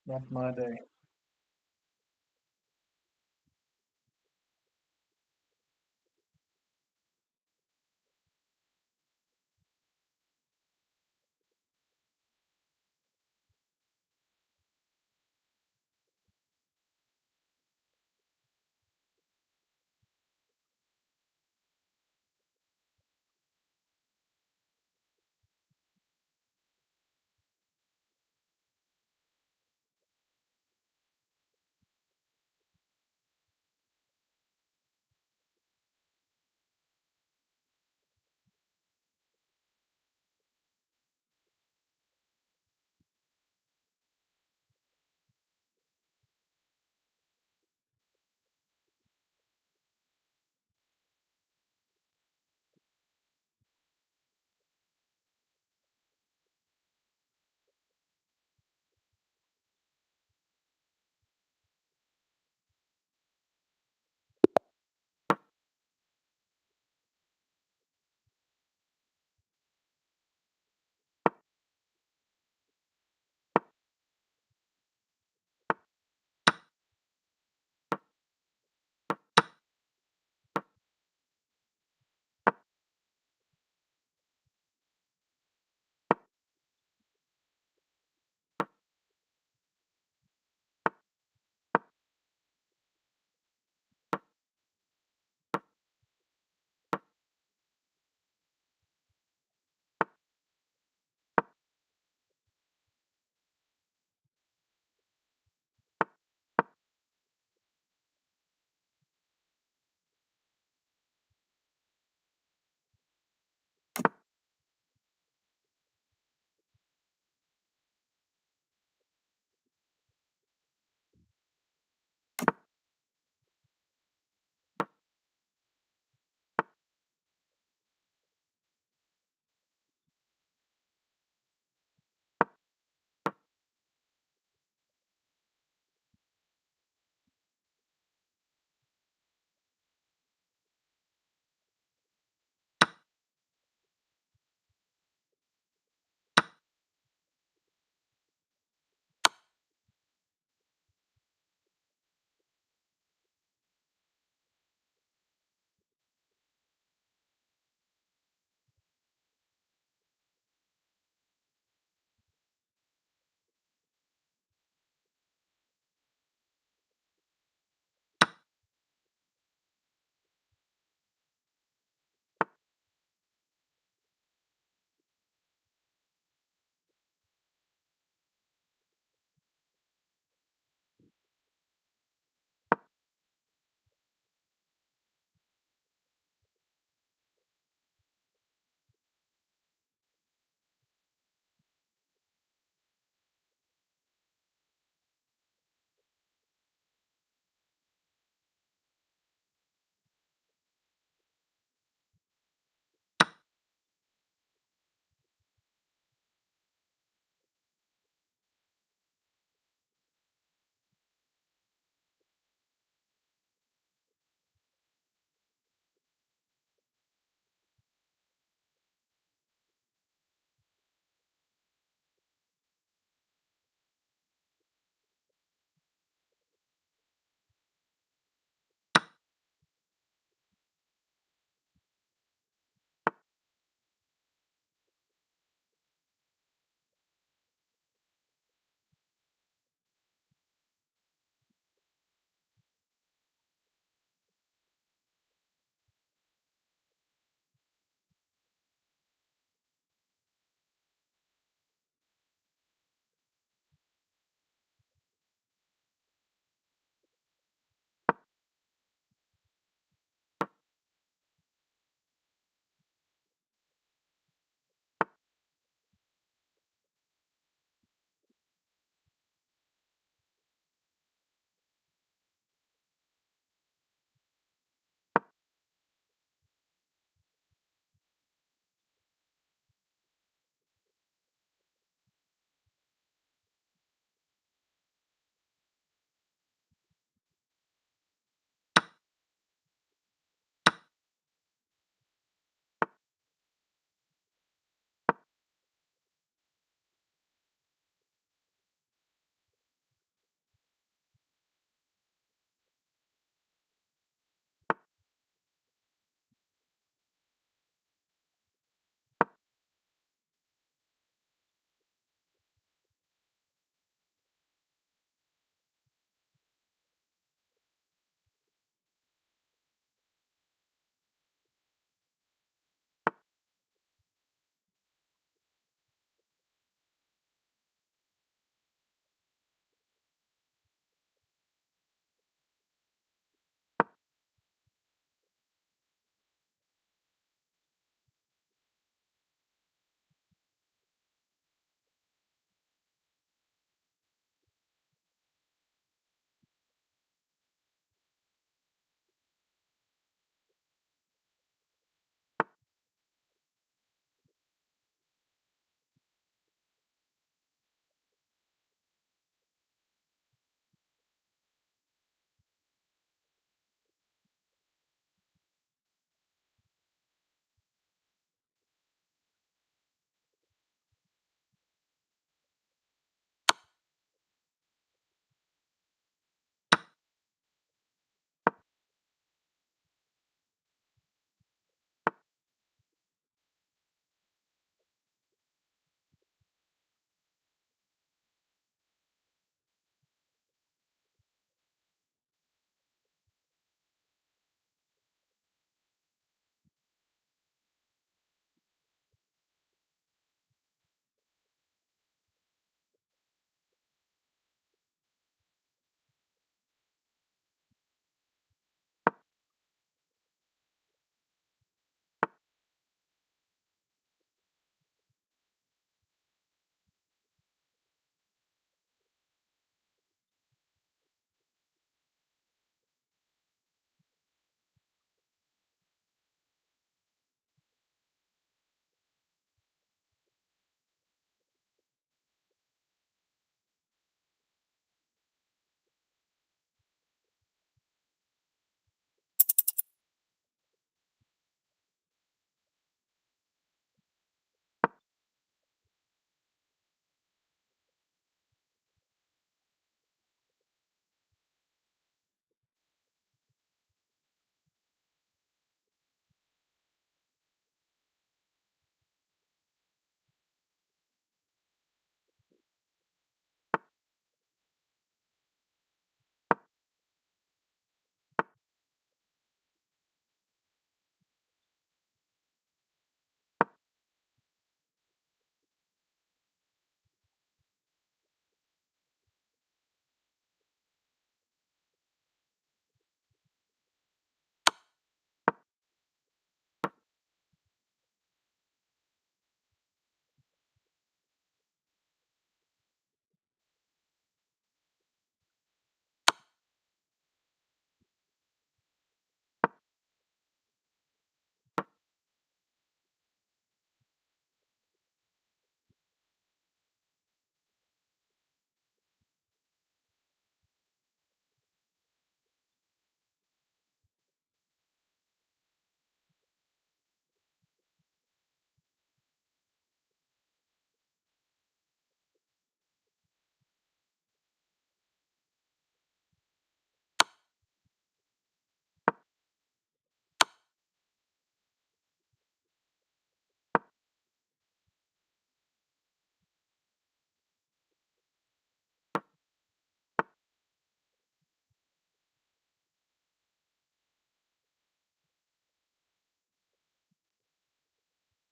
Not my day.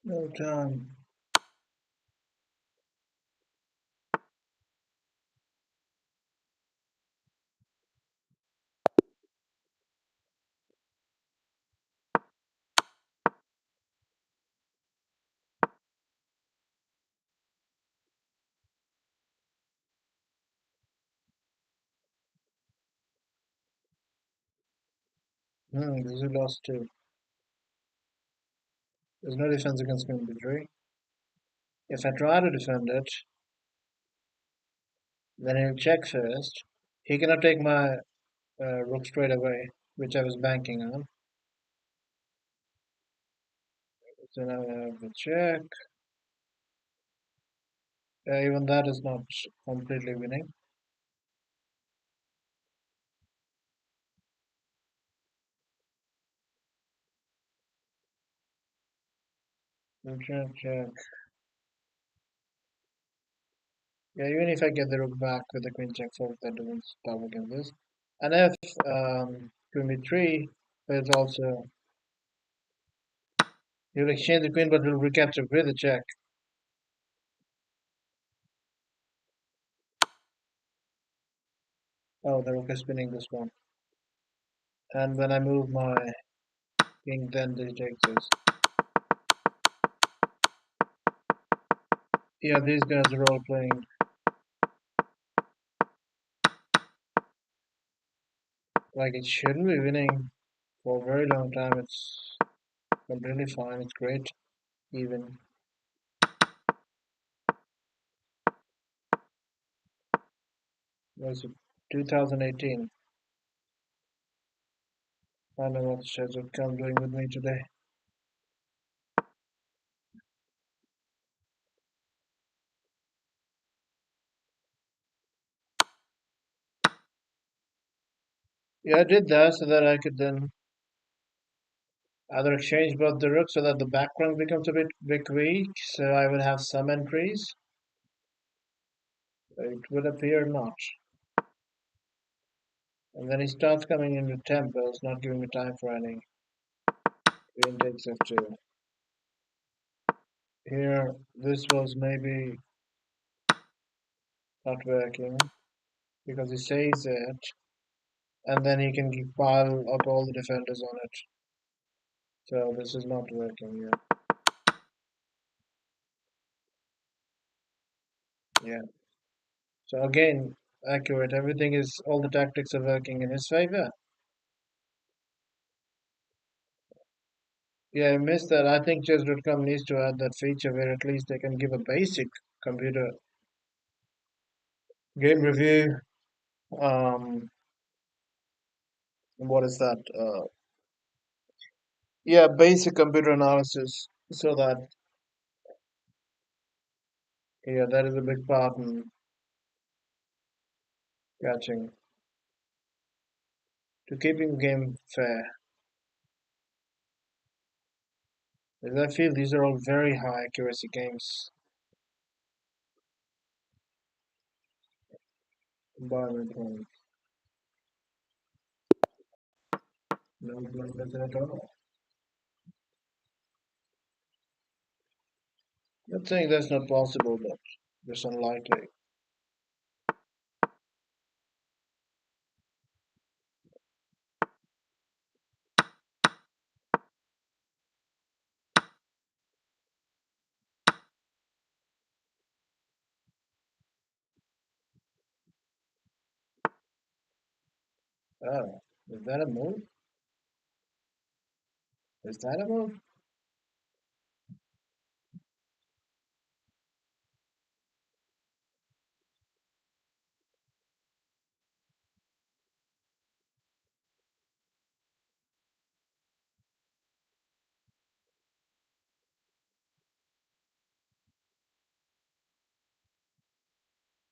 No time. This is lost too. There's no defense against queen b3. If I try to defend it, then he'll check first. He cannot take my rook straight away, which I was banking on. So now I have the check. Even that is not completely winning. Check, check. Yeah, even if I get the rook back with the queen check fork, that doesn't stop against this. And if queen b3, it's also he'll exchange the queen, but will recapture with the check. Oh, the rook is spinning this one. And when I move my king, then they take this. Yeah, these guys are all playing like it shouldn't be winning for a very long time. It's completely fine. It's great, even. Was it 2018? I don't know what Chess-Gyan doing with me today. Yeah, I did that so that I could then either exchange both the rooks so that the background becomes a bit weak, so I would have some entries. It would appear not. And then he starts coming in with tempos, not giving me time for any. Queen takes f2. Here, this was maybe not working because he says it, and then he can pile up all the defenders on it. So this is not working here. Yeah. So again, accurate. Everything is, all the tactics are working in his favor. Yeah, I missed that. I think chess.com needs to add that feature where at least they can give a basic computer game review. Um, what is that? Yeah, basic computer analysis. So that, yeah, that is a big part in catching to keeping the game fair. As I feel these are all very high accuracy games. Environment, no blunders at all. Not saying that's not possible, but it's unlikely. 'Oh, is that a move? Is that a move?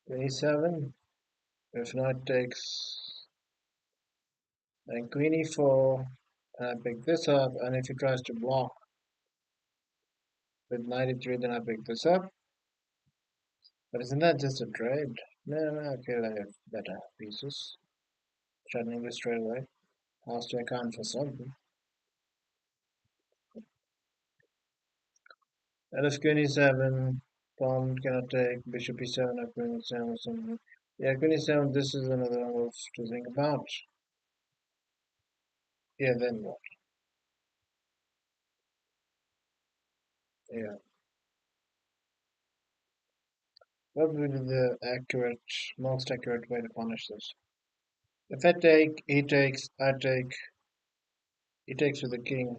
27. If knight takes and queen e4, and I pick this up, and if he tries to block with knight e3, then I pick this up. But isn't that just a trade? No, no, I feel I have better pieces. Threatening this straight away. Asked I can't for something. And if queen e7, pawn cannot take, bishop e7, or queen e7 or something. Yeah, queen e7, this is another move to think about. Yeah, then what? Yeah. What would be the most accurate way to punish this? If I take, he takes, I take, he takes with the king.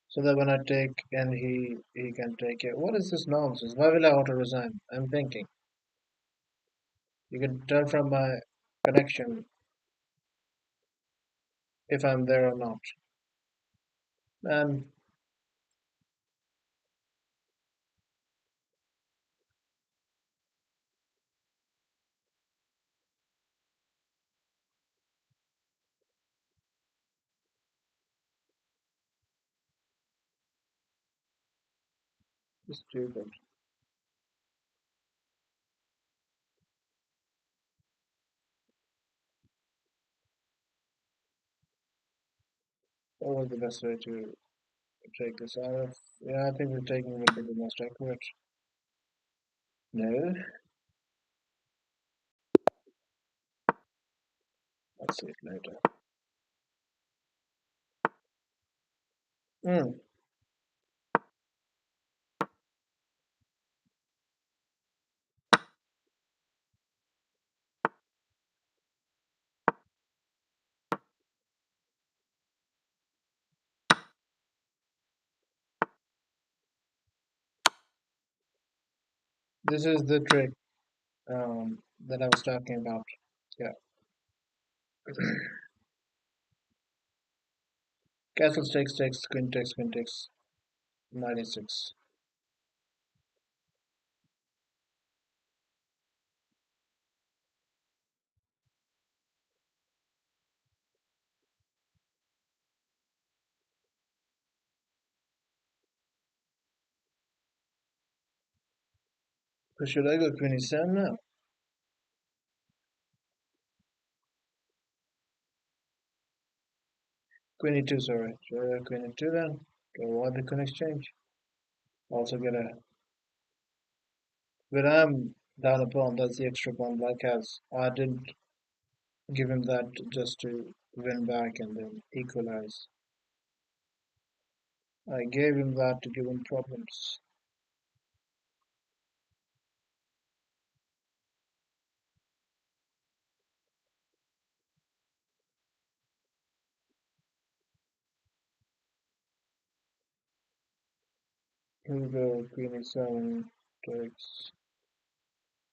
So that when I take and he can take it. What is this nonsense? Why will I auto resign? I'm thinking. You can tell from my connection if I'm there or not. And it's stupid. What was the best way to take this out of? Yeah, I think the taking would be the most accurate. No, I'll see it later. Hmm. This is the trick that I was talking about. Yeah. Castle takes, queen takes, knight e6. So should I go queen e7 now? Queen e2, sorry. Should I go queen e2 then? To avoid the queen exchange. Also get a. When I'm down a pawn, that's the extra pawn black has. I didn't give him that just to win back and then equalize. I gave him that to give him problems. Here we go, queen e7 takes,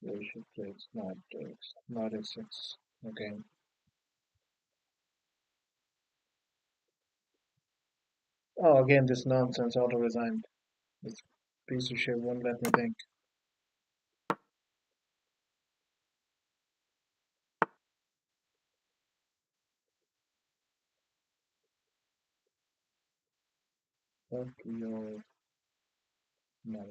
bishop takes, knight e6. Okay. Oh, again, this nonsense auto resigned. This piece of shit won't let me think. Fuck your mother.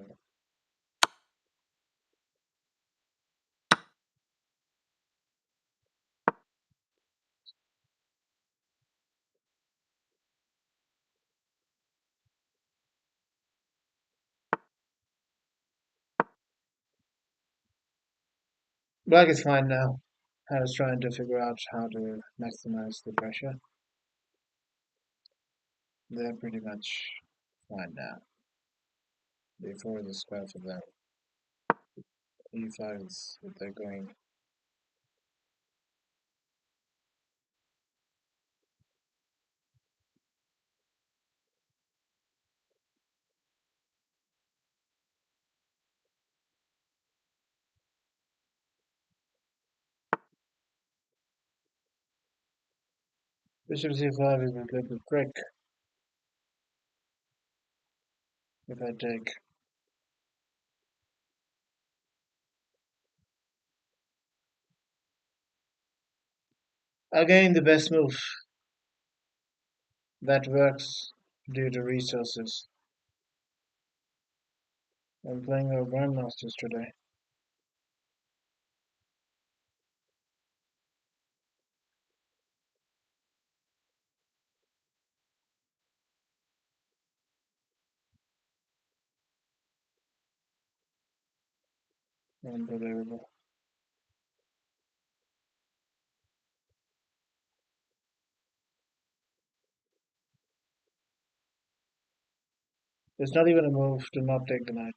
Black is fine now. I was trying to figure out how to maximize the pressure. They're pretty much fine now. Before the square for them. E5 is what they're going. Bishop c5 is a little trick if I take. Again, the best move that works due to resources. I'm playing our grandmasters today. Unbelievable. It's not even a move to not take the knight.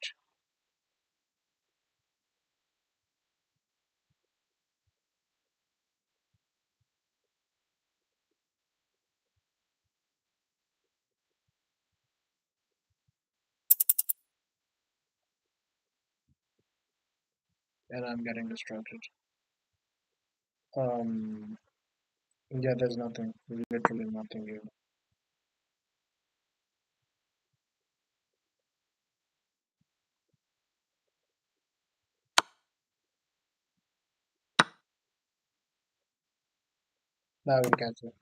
And I'm getting distracted. Um, yeah, there's nothing. Literally nothing here. Now we'll catch it.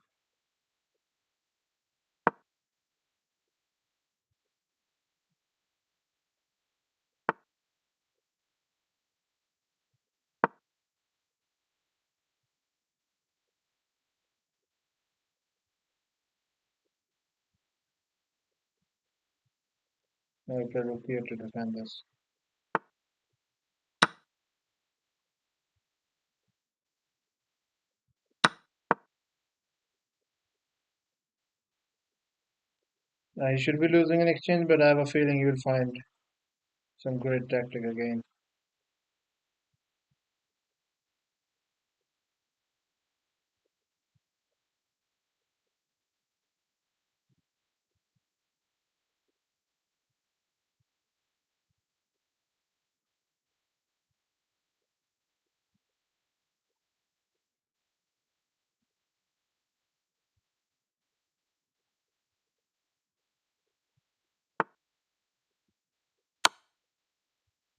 Now we play rook here to defend this. Now you should be losing an exchange, but I have a feeling you'll find some great tactic again.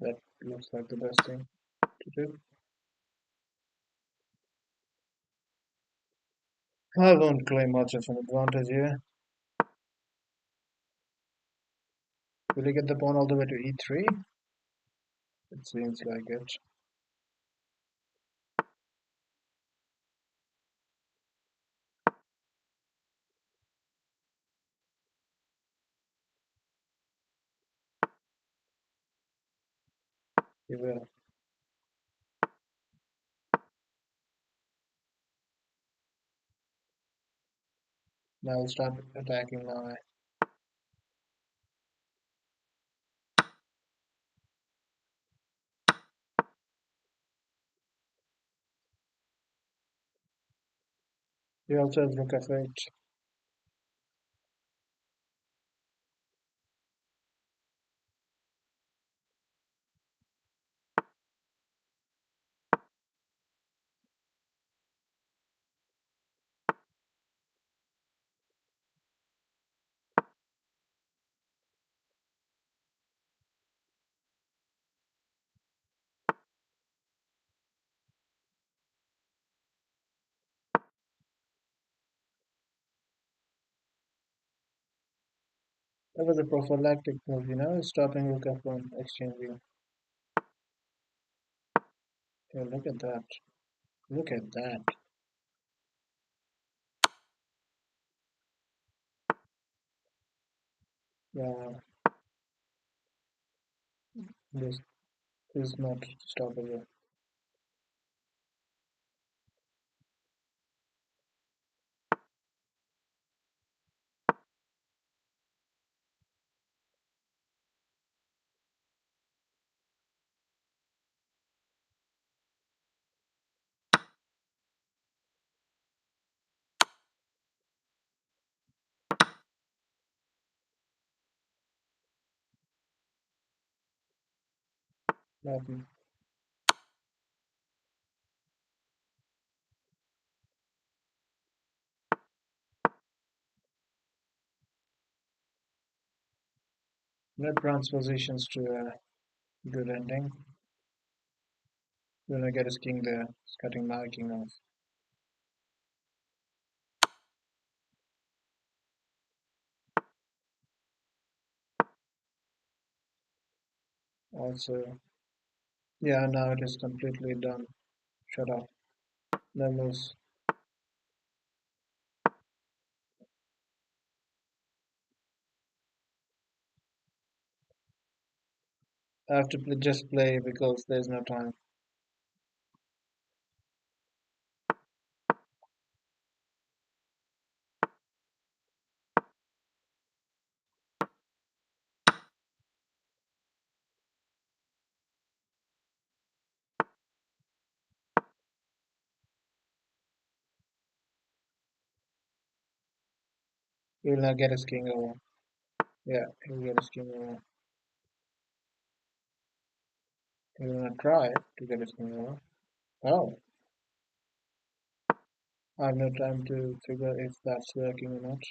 That looks like the best thing to do. I won't claim much of an advantage here. Will he get the pawn all the way to e3? It seems like it. He will. Now I'll start attacking my. He also has rook f8. That was a prophylactic move, stopping rook f1 exchanging. Yeah, look at that. Look at that. Yeah, this is not stoppable. Nothing. No transpositions to a good ending. Gonna get his king there. He's cutting my king off. Also, yeah, now it is completely done. Shut up. No moves. I have to just play because there's no time. He will not get his king over. Yeah, he will get his king over. He will not try to get his king over. Oh, I have no time to figure if that's working or not.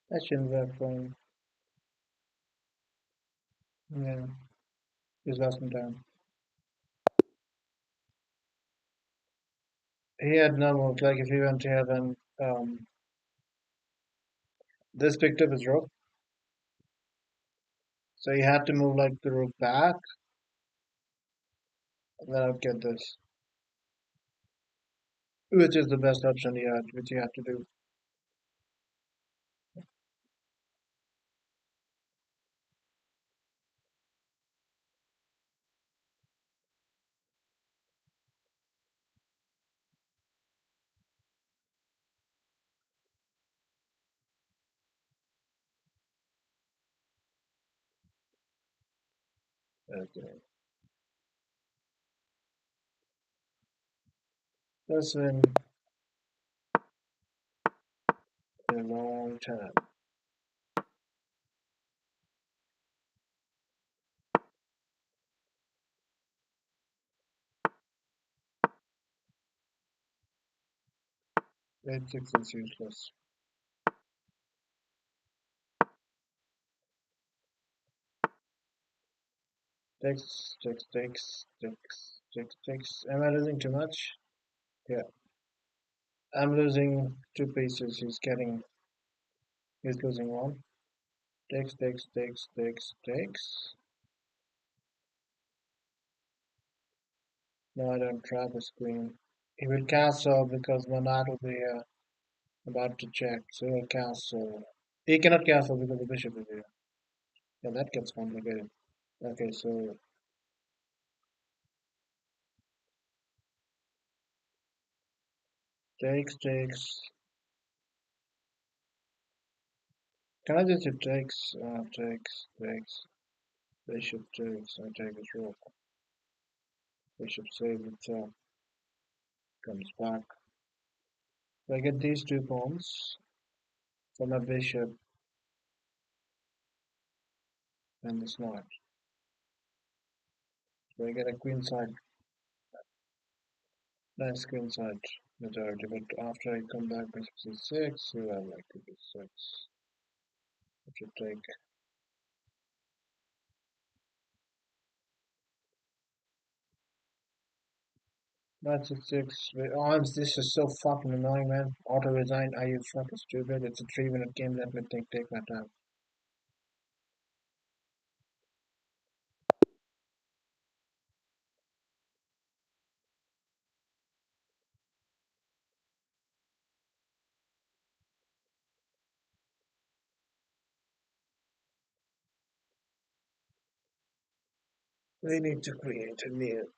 That shouldn't work for him. Yeah, he's lost some time. He had no move. Like if he went here, then this picked up his rook. So he had to move like the rook back, and then I'd get this, which is the best option he had, which he had to do. Okay. That's been a long time. 8-6 is useless. Takes, takes, takes, takes, takes, takes. Am I losing too much? Yeah. I'm losing two pieces. He's losing one. Takes, takes, takes, takes, takes. No, I don't trap his queen. He will castle because my knight will be about to check. So he'll castle. He cannot castle because the bishop is here. Yeah, that gets complicated. Okay, so takes, takes. Can I just do takes? Takes, takes. Bishop takes. I take his rook. Bishop saves itself. Comes back. So I get these two pawns for my bishop and this knight. So I get a queenside, nice queenside majority. But after I come back, bishop c6, so I like to b6. I should take knight c6. Oh, this is so fucking annoying, man. Auto resign. Are you fucking stupid? It's a 3-minute game. Let me take my time. We need to create a new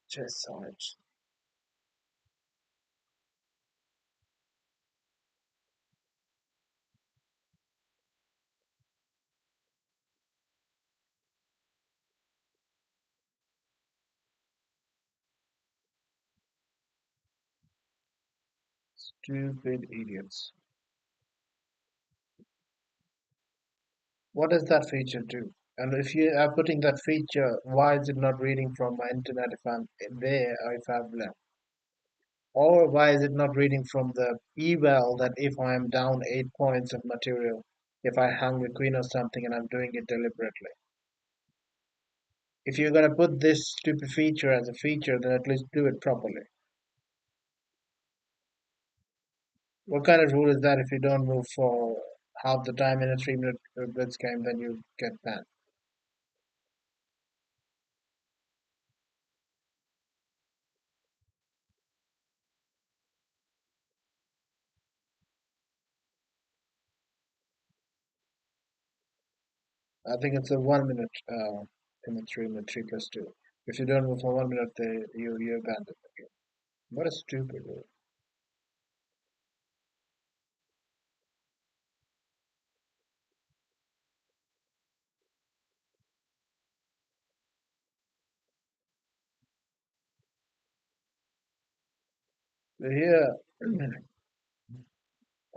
chess site. Stupid idiots. What does that feature do? And if you are putting that feature, why is it not reading from my internet if I'm there or if I've left? Or why is it not reading from the eval that if I am down 8 points of material, if I hung the queen or something and I'm doing it deliberately? If you're gonna put this stupid feature as a feature, then at least do it properly. What kind of rule is that if you don't move for half the time in a 3-minute blitz game, then you get banned? I think it's a 1 minute in the 3+2. If you don't move for 1 minute, you abandon the game. What a stupid rule. But here,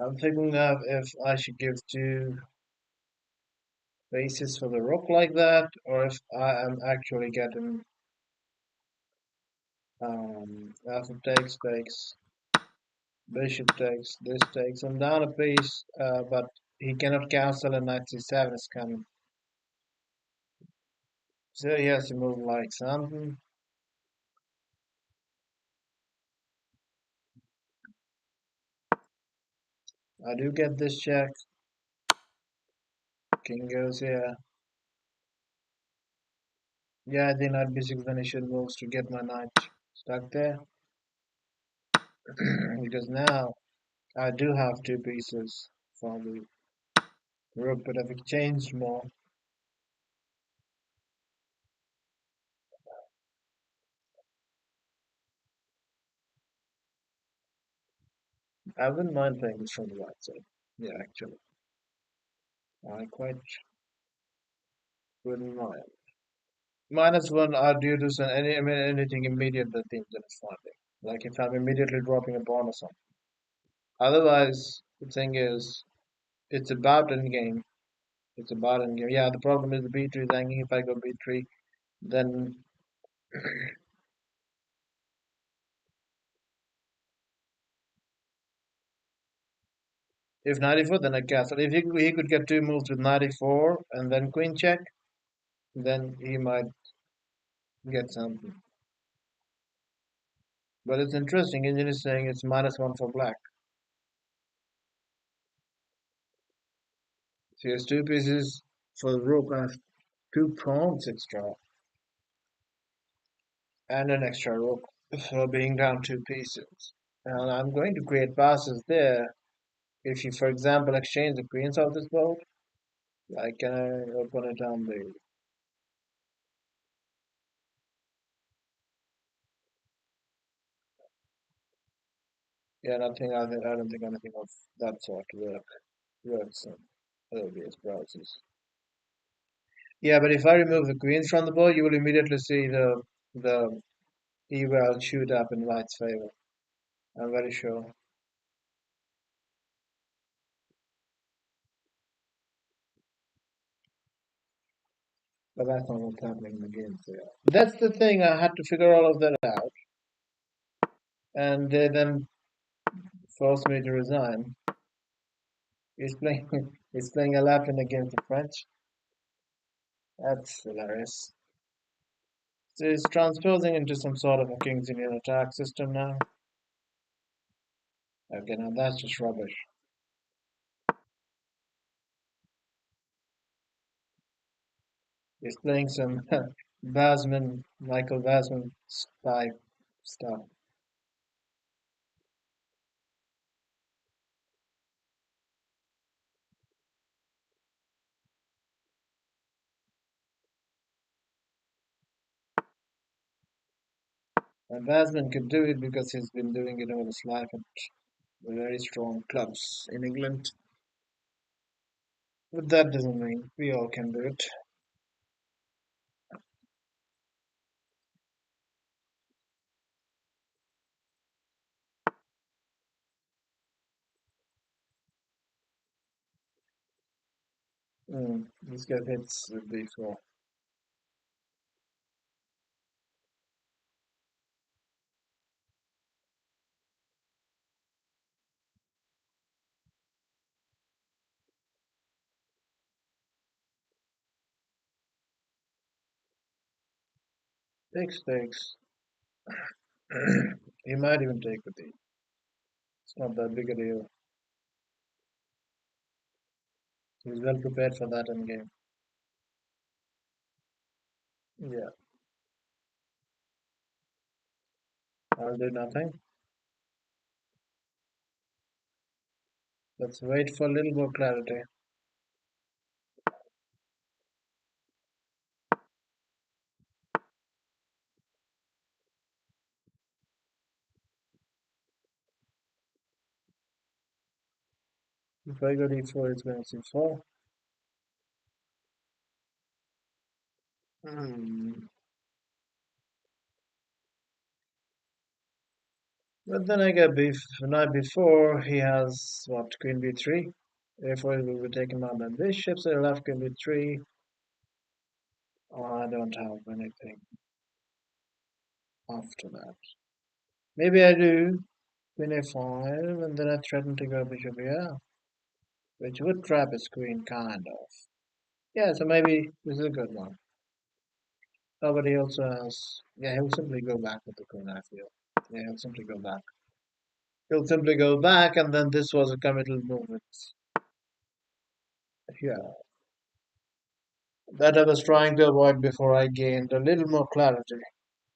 I'm thinking of if I should give two bases for the rook like that, or if I am actually getting alpha takes, bishop takes, this takes, and down a piece, but he cannot cancel and knight c7 is coming. So he has to move like something. I do get this check. King goes here. Yeah, I think knight b6 then he should move to get my knight stuck there. Because now I do have two pieces for the rook, but I've exchanged more. I wouldn't mind playing this from the right side. Yeah, actually. I quite wouldn't mind. -1, I do this and I mean, anything immediate that thing that is fine. Like if I'm immediately dropping a pawn or something. Otherwise, the thing is, it's about in game. It's about in game. Yeah, the problem is the b3 is hanging. If I go b3, then if 94, then I castle. If he could get two moves with 94 and then queen check, then he might get something. But it's interesting. Engine is saying it's -1 for black. So he has two pieces for the rook and two pawns extra, and an extra rook for being down two pieces. And I'm going to create passes there. If you, for example, exchange the queens of this board, like can I open it on the yeah, I don't think anything of that sort works in OBS browsers. Yeah, but if I remove the queens from the board, you will immediately see the eval shoot up in white's favor. I'm very sure. But that's not what's happening in the game. So yeah. That's the thing. I had to figure all of that out, and they then forced me to resign. He's playing. He's playing a Latin against the French. That's hilarious. So he's transposing into some sort of a King's Indian attack system now. Okay, now that's just rubbish. He's playing some Michael Basman spy stuff. And Basman could do it because he's been doing it all his life at very strong clubs in England. But that doesn't mean we all can do it. This guy hits with d4. Takes. He might even take with d. It's not that big a deal. He's well prepared for that in game. Yeah, I'll do nothing. Let's wait for a little more clarity. If I go d4, it's going to c4. Hmm. But then I get knight before he has what, queen b3. Therefore, he will be taken out by bishop, so he'll have queen b3. Oh, I don't have anything after that. Maybe I do queen a5, and then I threaten to go bishop here, which would trap his queen, kind of. Yeah, so maybe this is a good one. Oh, but he also has. Yeah, he'll simply go back with the queen, I feel. Yeah, he'll simply go back. He'll simply go back, and then this was a committal movement. Yeah, that I was trying to avoid before I gained a little more clarity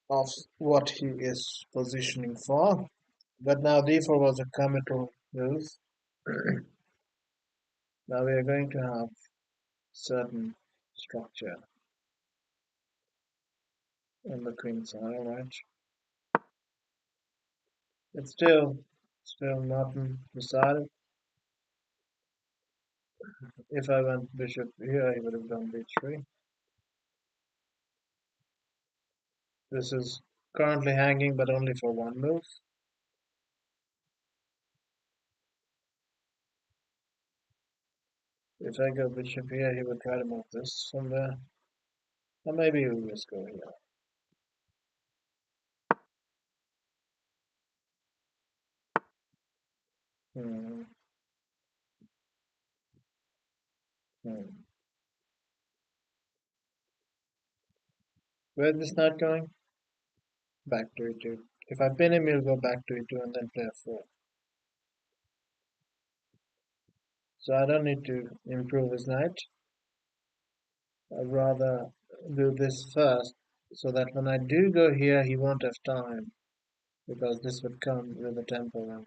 of what he is positioning for. But now d4 was a committal move. Now we are going to have certain structure on the queen side, right? It's still not decided. If I went bishop here, he would have done b3. This is currently hanging, but only for one move. If I go bishop here, he would try to move this somewhere. Or maybe he'll just go here. Hmm. Hmm. Where's this knight going? Back to e2. If I pin him, he'll go back to e2 and then play f4. So I don't need to improve his knight. I'd rather do this first, so that when I do go here, he won't have time, because this would come with a tempo.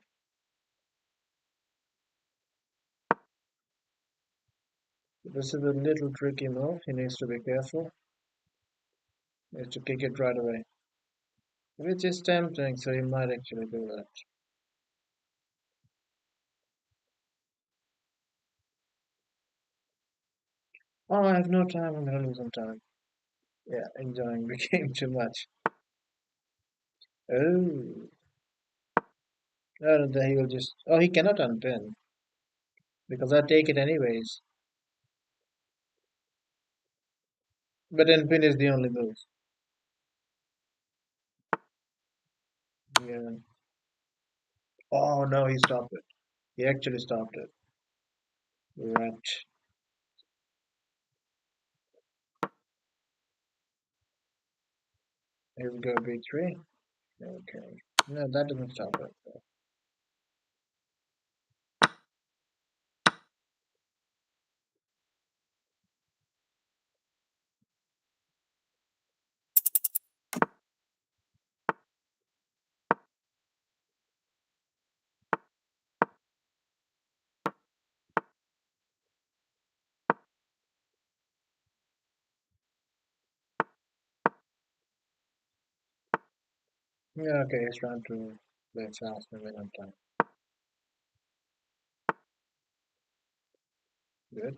This is a little tricky move. He needs to be careful. He needs to kick it right away. Which is tempting, so he might actually do that. Oh, I have no time. I'm gonna lose some time. Yeah, enjoying the game too much. Oh, then he will just. Oh, he cannot unpin because I take it anyways. But unpin is the only move. Yeah. Oh no, he stopped it. He actually stopped it. Right. Here we go, b3. Okay. No, that doesn't stop it. Yeah, okay, he's trying to play fast and win on time. Good.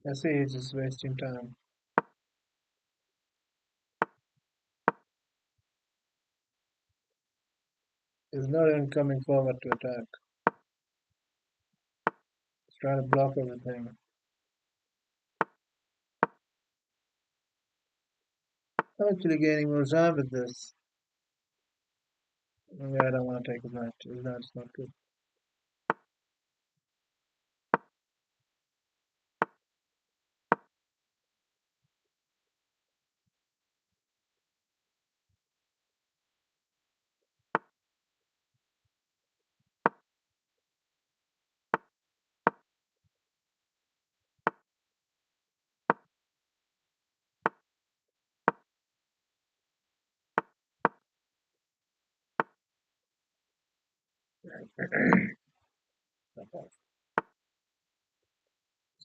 I see he's just wasting time. He's not even coming forward to attack. He's trying to block everything. I'm actually gaining more time with this. Yeah, I don't want to take his knight. His knight's not good.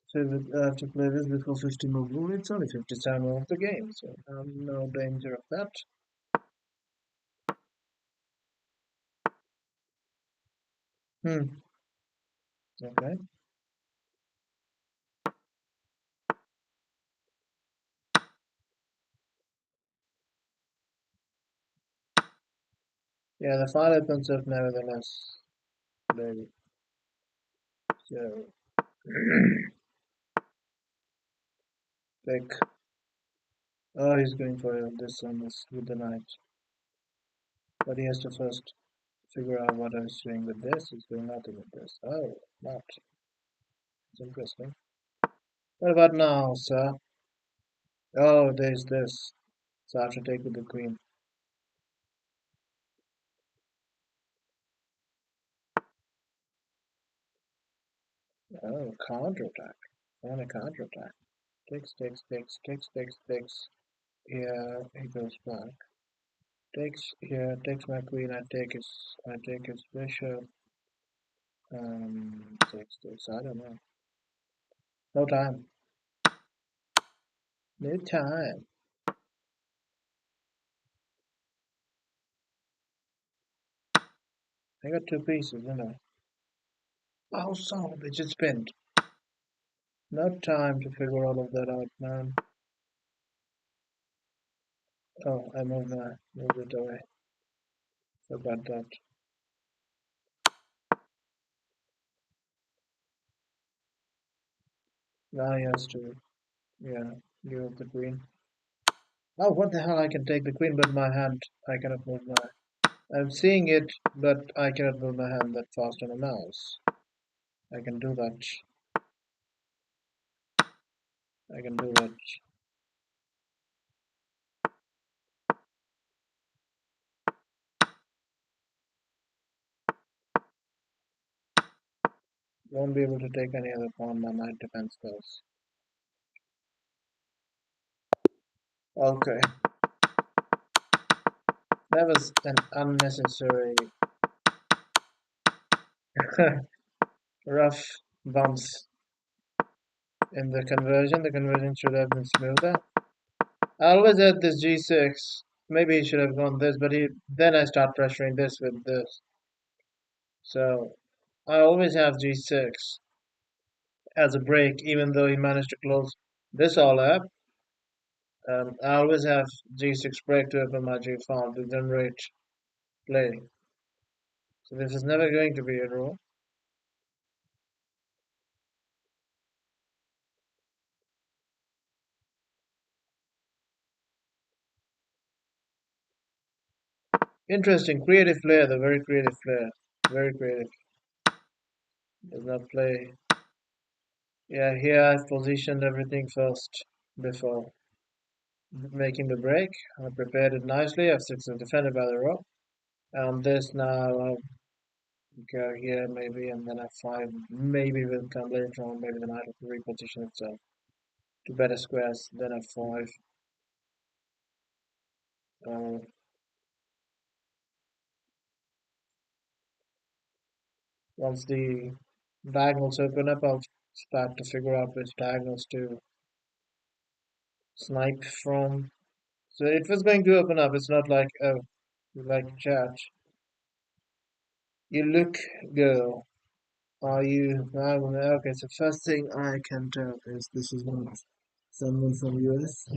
So I have to play this before 50 move rule. It's only 50 time of the game, so no danger of that. Hmm. Okay. Yeah, the file opens up nevertheless. Baby. So pick. Oh, he's going for this on this with the knight. But he has to first figure out what I was doing with this. He's doing nothing with this. Oh, not. It's interesting. What about now, sir? Oh, there's this. So I have to take with the queen. Oh, counterattack. And a counterattack. Takes. Here he goes back. Takes here, takes my queen. I take his bishop. Takes. I don't know. No time. No time. I got two pieces, you know. Oh, son of a bitch! It's pinned. No time to figure all of that out, man. Oh, I moved it away. Forgot that. Now he has to, yeah, give up the queen. Oh, what the hell? I can take the queen, but my hand, I cannot move my. I'm seeing it, but I cannot move my hand that fast on a mouse. I can do that. I can do that. Won't be able to take any other pawn. My knight defense goes. Okay, that was an unnecessary rough bumps in the conversion. The conversion should have been smoother. I always had this g6. Maybe he should have gone this, but then I start pressuring this with this. So I always have g6 as a break, even though he managed to close this all up. I always have g6 break to open my g5 to generate play. So this is never going to be a rule. Interesting, creative player, the very creative player. Very creative. Does not play. Yeah, here I've positioned everything first before making the break. I prepared it nicely. F6 is defended by the rook. And this now I'll go here maybe, and then F5 maybe will come later on. Maybe the knight will reposition itself to better squares. Then F5. Uh, once the diagonals open up, I'll start to figure out which diagonals to snipe from. So it was going to open up. It's not like like chat. You look, girl, Are you? Okay, so first thing I can tell is this is not someone from US.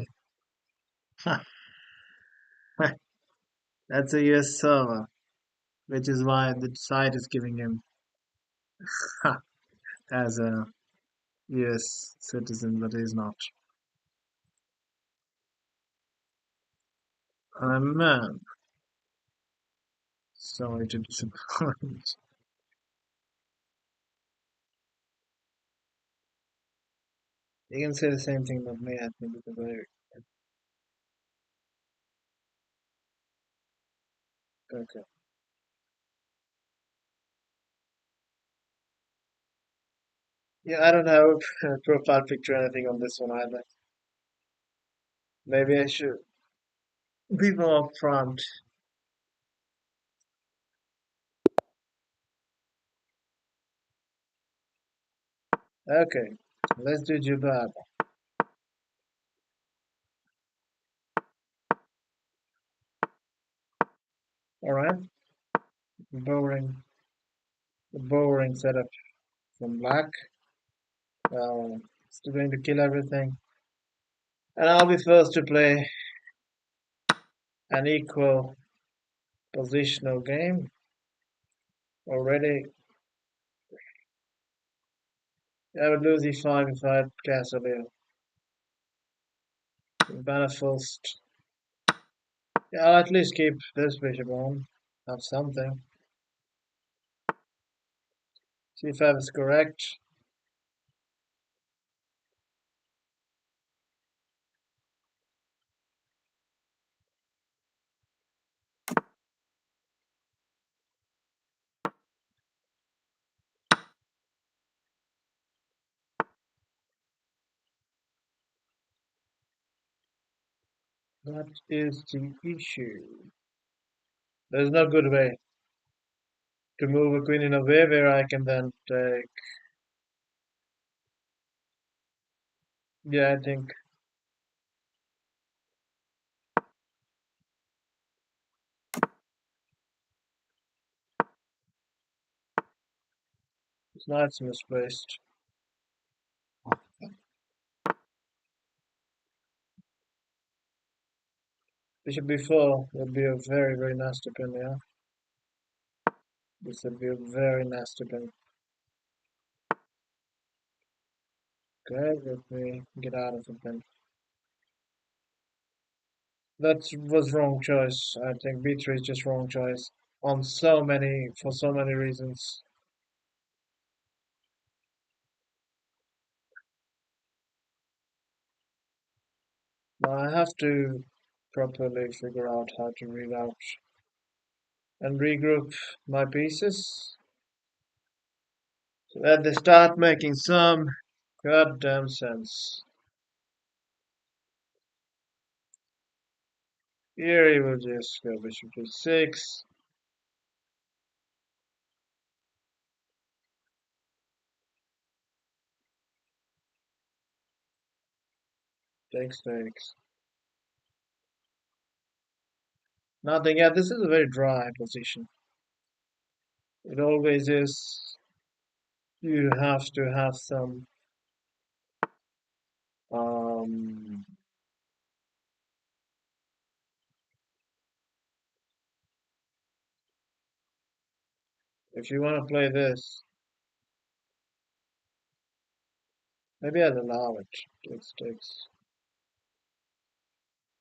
That's a US server, which is why the site is giving him as a US citizen, but he's not. Man, sorry to disappoint. You can say the same thing about me, I think, because okay. Yeah, I don't have a profile picture or anything on this one either. Maybe I should be more upfront. Okay, let's do Jubab. All right, boring, boring setup from black. Still going to kill everything, and I'll be first to play an equal positional game already. I would lose e5 if I had castle here. Banner first. Yeah, I'll at least keep this bishop on. Have something. C5 is correct. That is the issue. There's no good way to move a queen in a way where I can then take. Yeah, I think it's not misplaced. Bishop b4 would be a very, very nasty pin, yeah. This would be a very nasty pin. Okay, let me get out of the pin. That was wrong choice. I think b3 is just wrong choice on for so many reasons. Now I have to properly figure out how to read out and regroup my pieces so that they start making some goddamn sense. Here he will just go bishop to 6. Takes, takes. Nothing. Yeah, this is a very dry position. It always is. You have to have some um if you want to play this, maybe I'll allow it. Takes, takes.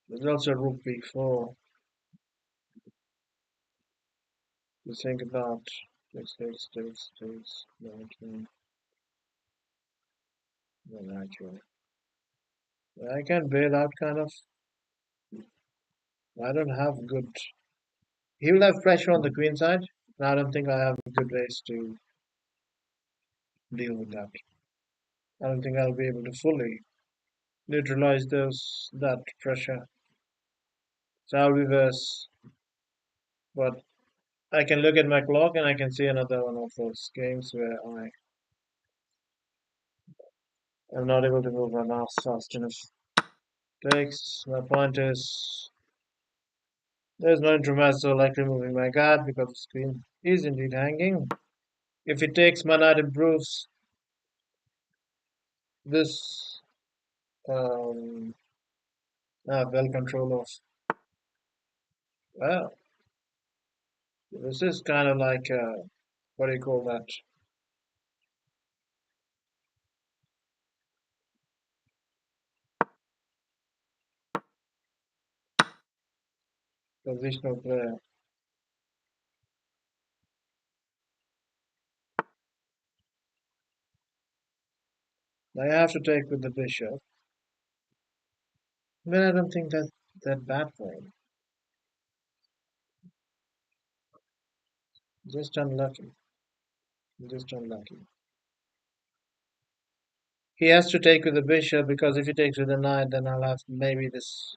There's also rook b4 to think about. Takes, takes, takes, takes. No, no, actually. I can bail out kind of. I don't have good. He will have pressure on the queen side, and I don't think I have good ways to deal with that. I don't think I'll be able to fully neutralize that pressure. So I'll reverse, but I can look at my clock and I can see another one of those games where I am not able to move my mouse fast enough. Takes. My point is there's no intermezzo like removing my guard because the screen is indeed hanging. If he takes, my knight improves this. Um, well control of. Well, this is kind of like what do you call that? Positional player. Now I have to take with the bishop, but I don't think that's that bad for him. Just unlucky. Just unlucky. He has to take with the bishop because if he takes with the knight, then I'll have maybe this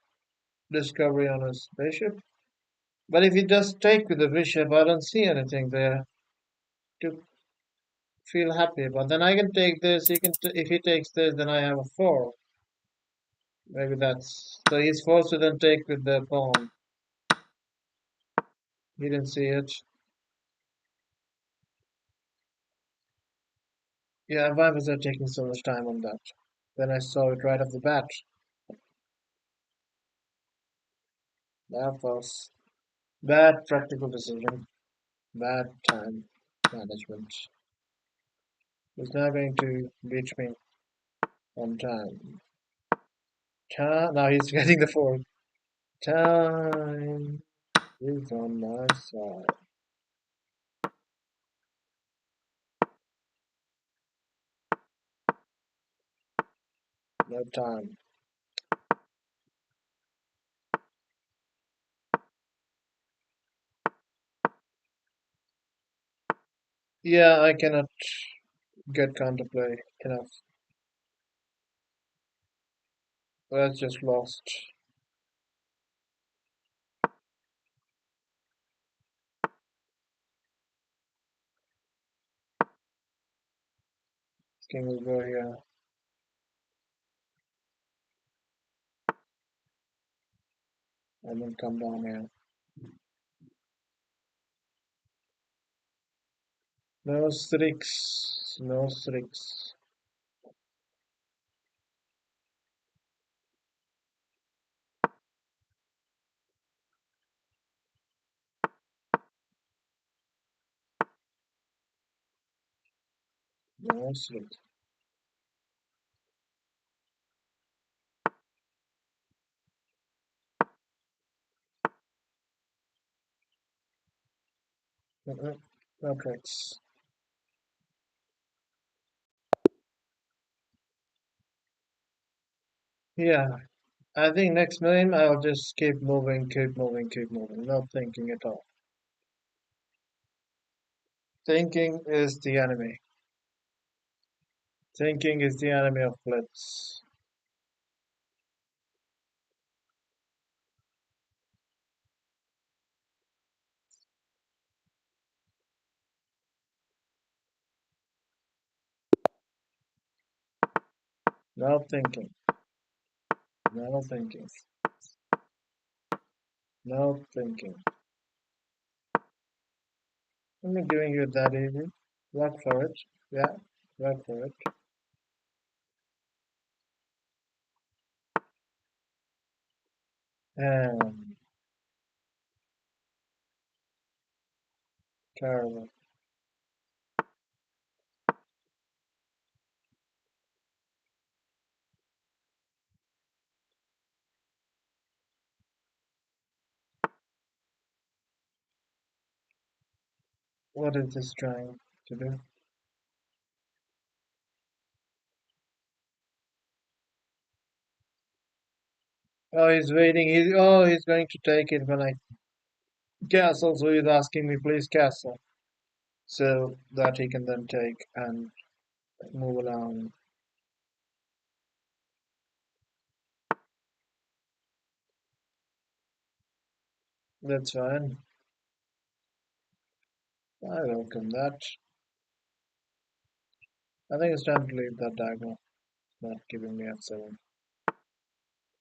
discovery on his bishop. But if he does take with the bishop, I don't see anything there to feel happy about. Then I can take this. He can. If he takes this, then I have a four. Maybe that's so. He's forced to then take with the pawn. He didn't see it. Yeah, why was I taking so much time on that? Then I saw it right off the bat. That was bad practical decision. Bad time management. He's not going to beat me on time. Now he's getting the four. Time is on my side. No time. Yeah, I cannot get counterplay enough. That's just lost. King will go here and then come down here. No tricks. No tricks. No tricks. No tricks. Yeah, I think next game I'll just keep moving, keep moving, keep moving. Not thinking at all. Thinking is the enemy. Thinking is the enemy of blitz. No thinking. No thinking. No thinking. I'm not giving you that easy. Work for it. Yeah, work for it. And terrible. What is this trying to do? Oh, he's waiting. He's going to take it when I castle. So he's asking me, please castle, so that he can then take and move along. That's fine. I welcome that. I think it's time to leave that diagonal. Not giving me f7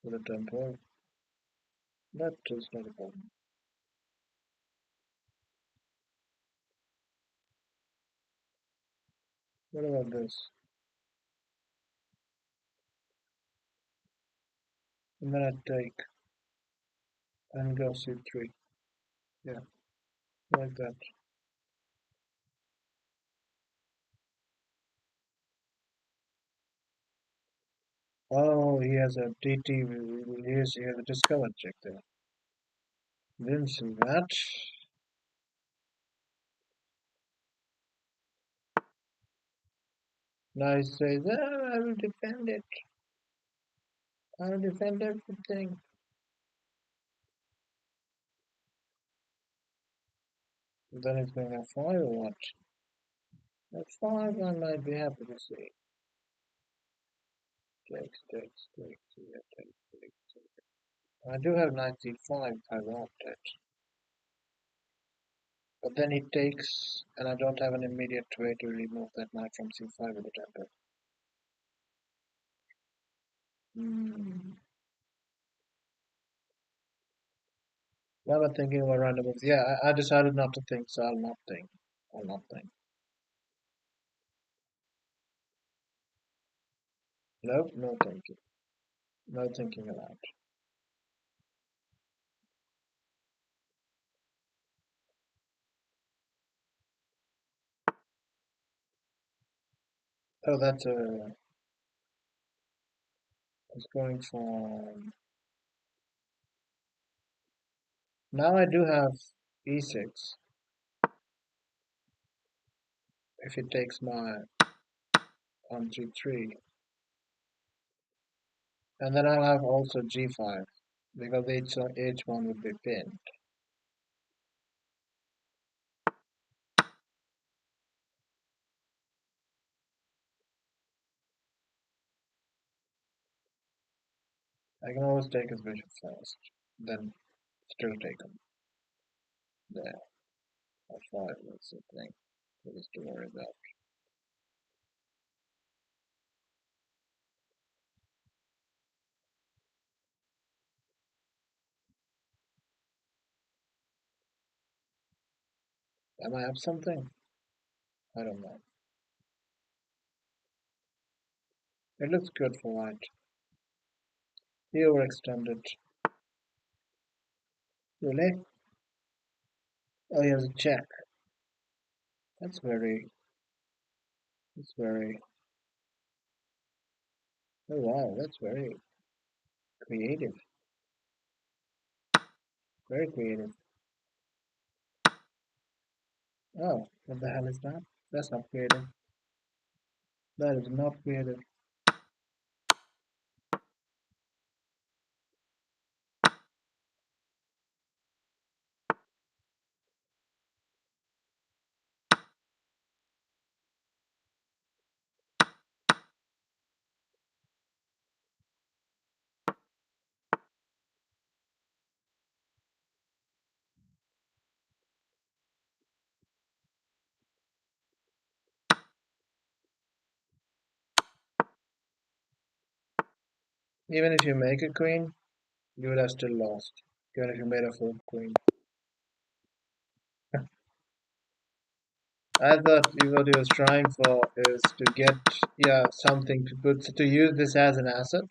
with a tempo. That is not a problem. What about this? And then I take and go c3. Yeah, like that. Oh, he has a DT. He has a discovered check there. Didn't see that. Now he says, I will defend it. I will defend everything. Then he's going to f5 or what? F5 I might be happy to see. Takes. Yeah, takes. I do have knight c5 if I want it. But then he takes, and I don't have an immediate way to remove that knight from c5 with the temper. Hmm. Now I'm thinking about random moves. Yeah, I decided not to think, so I'll not think. I'll not think. Nope, no thinking. No thinking allowed. Oh, that's a. It's going for. Now I do have e6. If it takes my on g3, and then I'll have also g5 because h1 would be pinned. I can always take his bishop first, then still take him. There, f5. That's the thing. Just to worry about. Am I up something? I don't know. It looks good for white. He overextended. Really? Oh, he has a check. That's very. That's very. Oh wow, that's very creative. Very creative. Oh, what the hell is that? That's not creative. That is not creative. Even if you make a queen, you would have still lost. Even if you made a fourth queen. I thought what he was trying for is to get, yeah, something to put, to use this as an asset.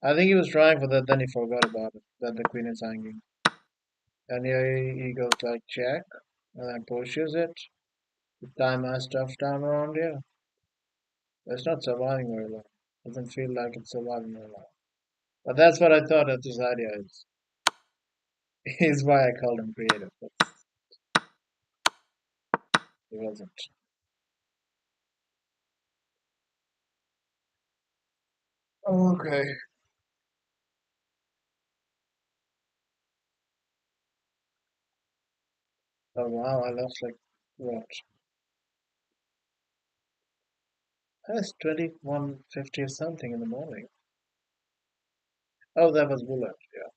I think he was trying for that, then he forgot about it, that the queen is hanging. And here he goes like check, and then pushes it. To tie my stuff down around here. It's not surviving very long. Doesn't feel like it's surviving very long. But that's what I thought that this idea is. Is why I called him creative, but he wasn't. Okay. Oh wow, I lost like what? That's 21:50 or something in the morning. Oh, that was bullet. Yeah.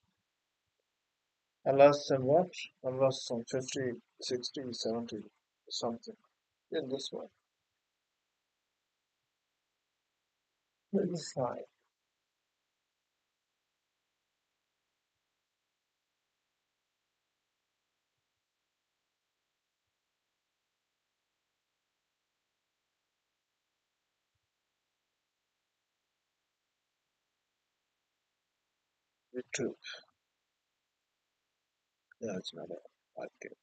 I lost some what? I lost some 50, 60, 70, something. In this one. It's fine. Two. Yeah, it's not a okay.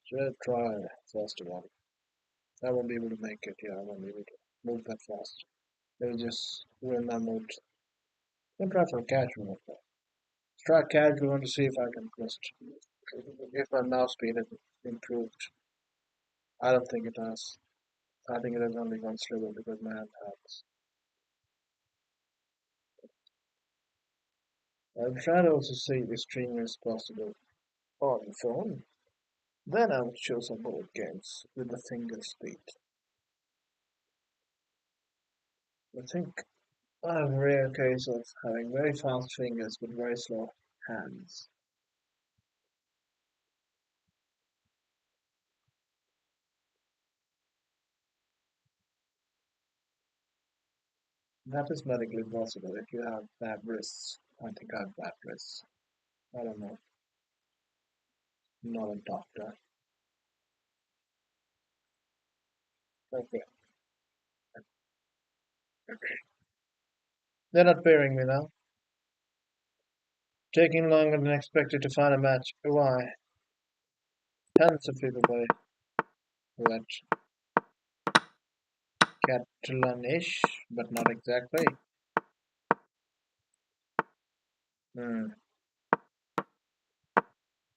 Should I try first one? I won't be able to make it. Yeah, I won't be able to move that fast. It'll just ruin my mood. I'll try for casual. Let's try casual one to see if I can just if my mouse speed has improved. I don't think it has. I think it has only gone slower because my hand hurts. I'll try to also see the stream as possible on the phone. Then I would show some board games with the finger speed. I think I have a rare case of having very fast fingers but very slow hands. That is medically possible if you have bad wrists. I think I have bad wrists. I don't know. I'm not a doctor. Okay. They're not pairing me now. Taking longer than expected to find a match. Why? Tons of people play that Catalan-ish, but not exactly. Hmm.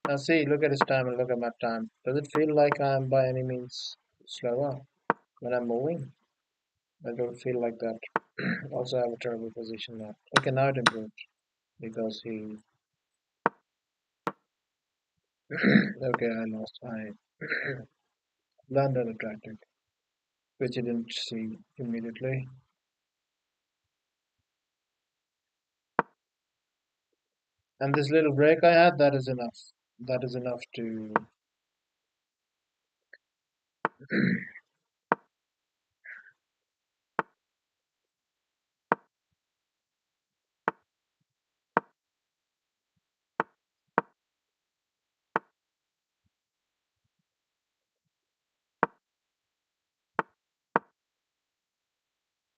Now see, look at his time and look at my time. Does it feel like I'm by any means slower when I'm moving? I don't feel like that. Also, I have a terrible position now. Okay, now it improved because he. Okay, I lost. I learned an tactic, which I didn't see immediately. And this little break I had, that is enough. That is enough to.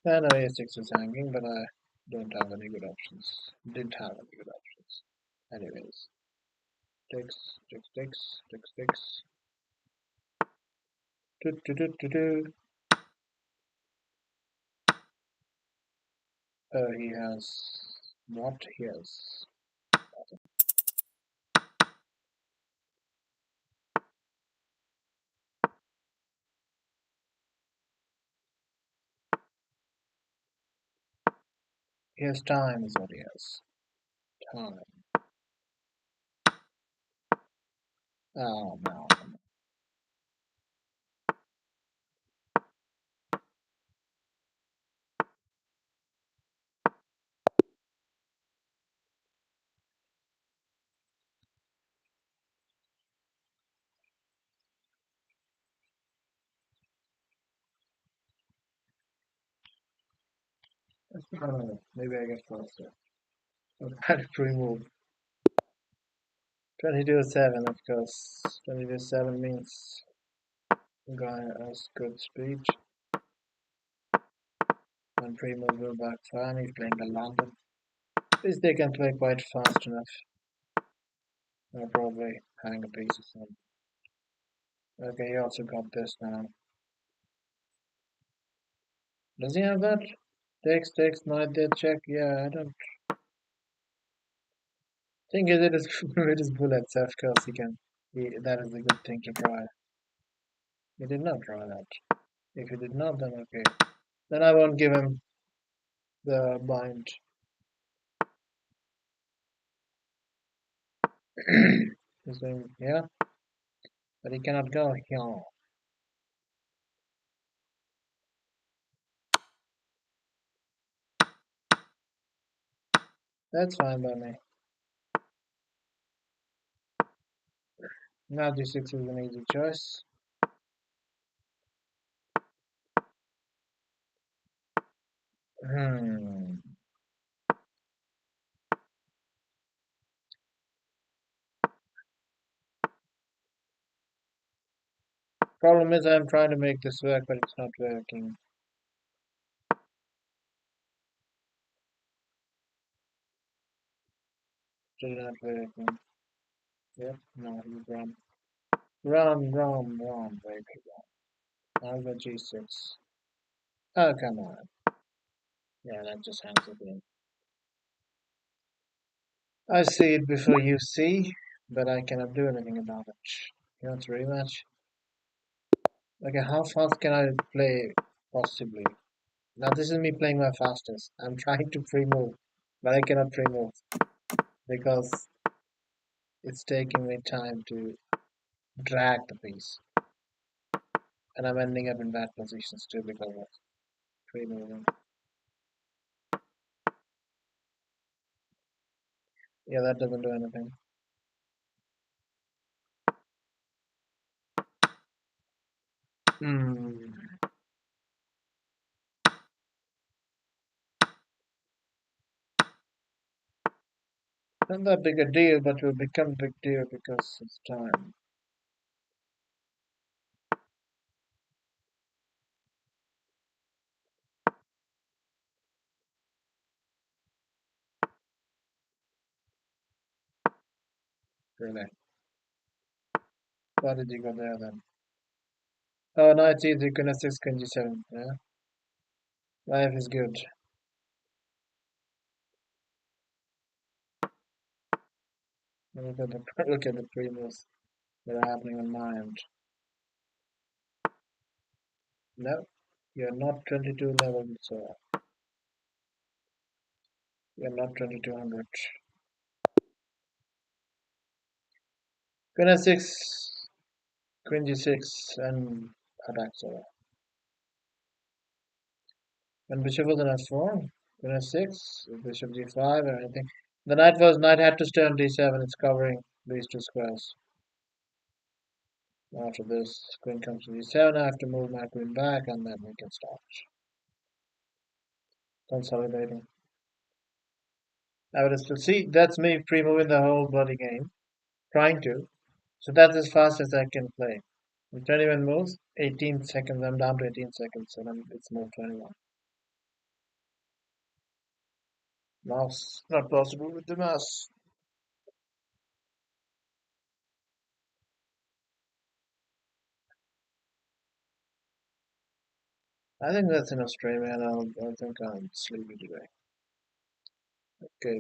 I know A6 is hanging, but I don't have any good options. Didn't have any good options. Anyways, takes, takes. Do, do, do, do, do. He has what? He has. He has time, is what he has. Time. Oh no. I don't know. Maybe I get faster. I'll try to pre-move. 22-7, of course. 22-7 means guy has good speed. And pre-move will back fine. He's playing the London. At least they can play quite fast enough. I'll probably hang a piece of some. Okay, he also got this now. Does he have that? Takes, knight there, check. Yeah, I don't think it is with his bullets, of course he can. That is a good thing to try. He did not try that. If he did not, then okay. Then I won't give him the bind. He's going here, but he cannot go here. That's fine by me. Now d6 is an easy choice. Hmm. Problem is I'm trying to make this work, but it's not working. Still not very good. Yep, no, he's run. Run. Very good run. I'll go G6. Oh, come on. Yeah, that just hangs it in. I see it before you see, but I cannot do anything about it. You want to rematch? Okay, how fast can I play, possibly? Now this is me playing my fastest. I'm trying to pre-move, but I cannot pre-move because it's taking me time to drag the piece. And I'm ending up in bad positions too because of pre-moving. Yeah, that doesn't do anything. Hmm. Not that big a deal, but will become a big deal because it's time. Really. Why did you go there then? Oh, no, it's easy. Queen 6, Queen G7. Yeah. Life is good. Look at the previews that are happening on my end. No, you're not 22 level, so you're not 2200. Queen S6, Queen G6, and attack so. And bishop was an F4, Queen S6, bishop G5, or anything. The knight had to stay on D7. It's covering these two squares. After this, queen comes to D7. I have to move my queen back, and then we can start consolidating. I would still see that's me pre-moving the whole bloody game, trying to. So that's as fast as I can play. In 21 moves, 18 seconds. I'm down to 18 seconds, and it's move 21. Mouse not possible with the mouse. I think that's in Australia, and I think I'm sleepy today. Okay.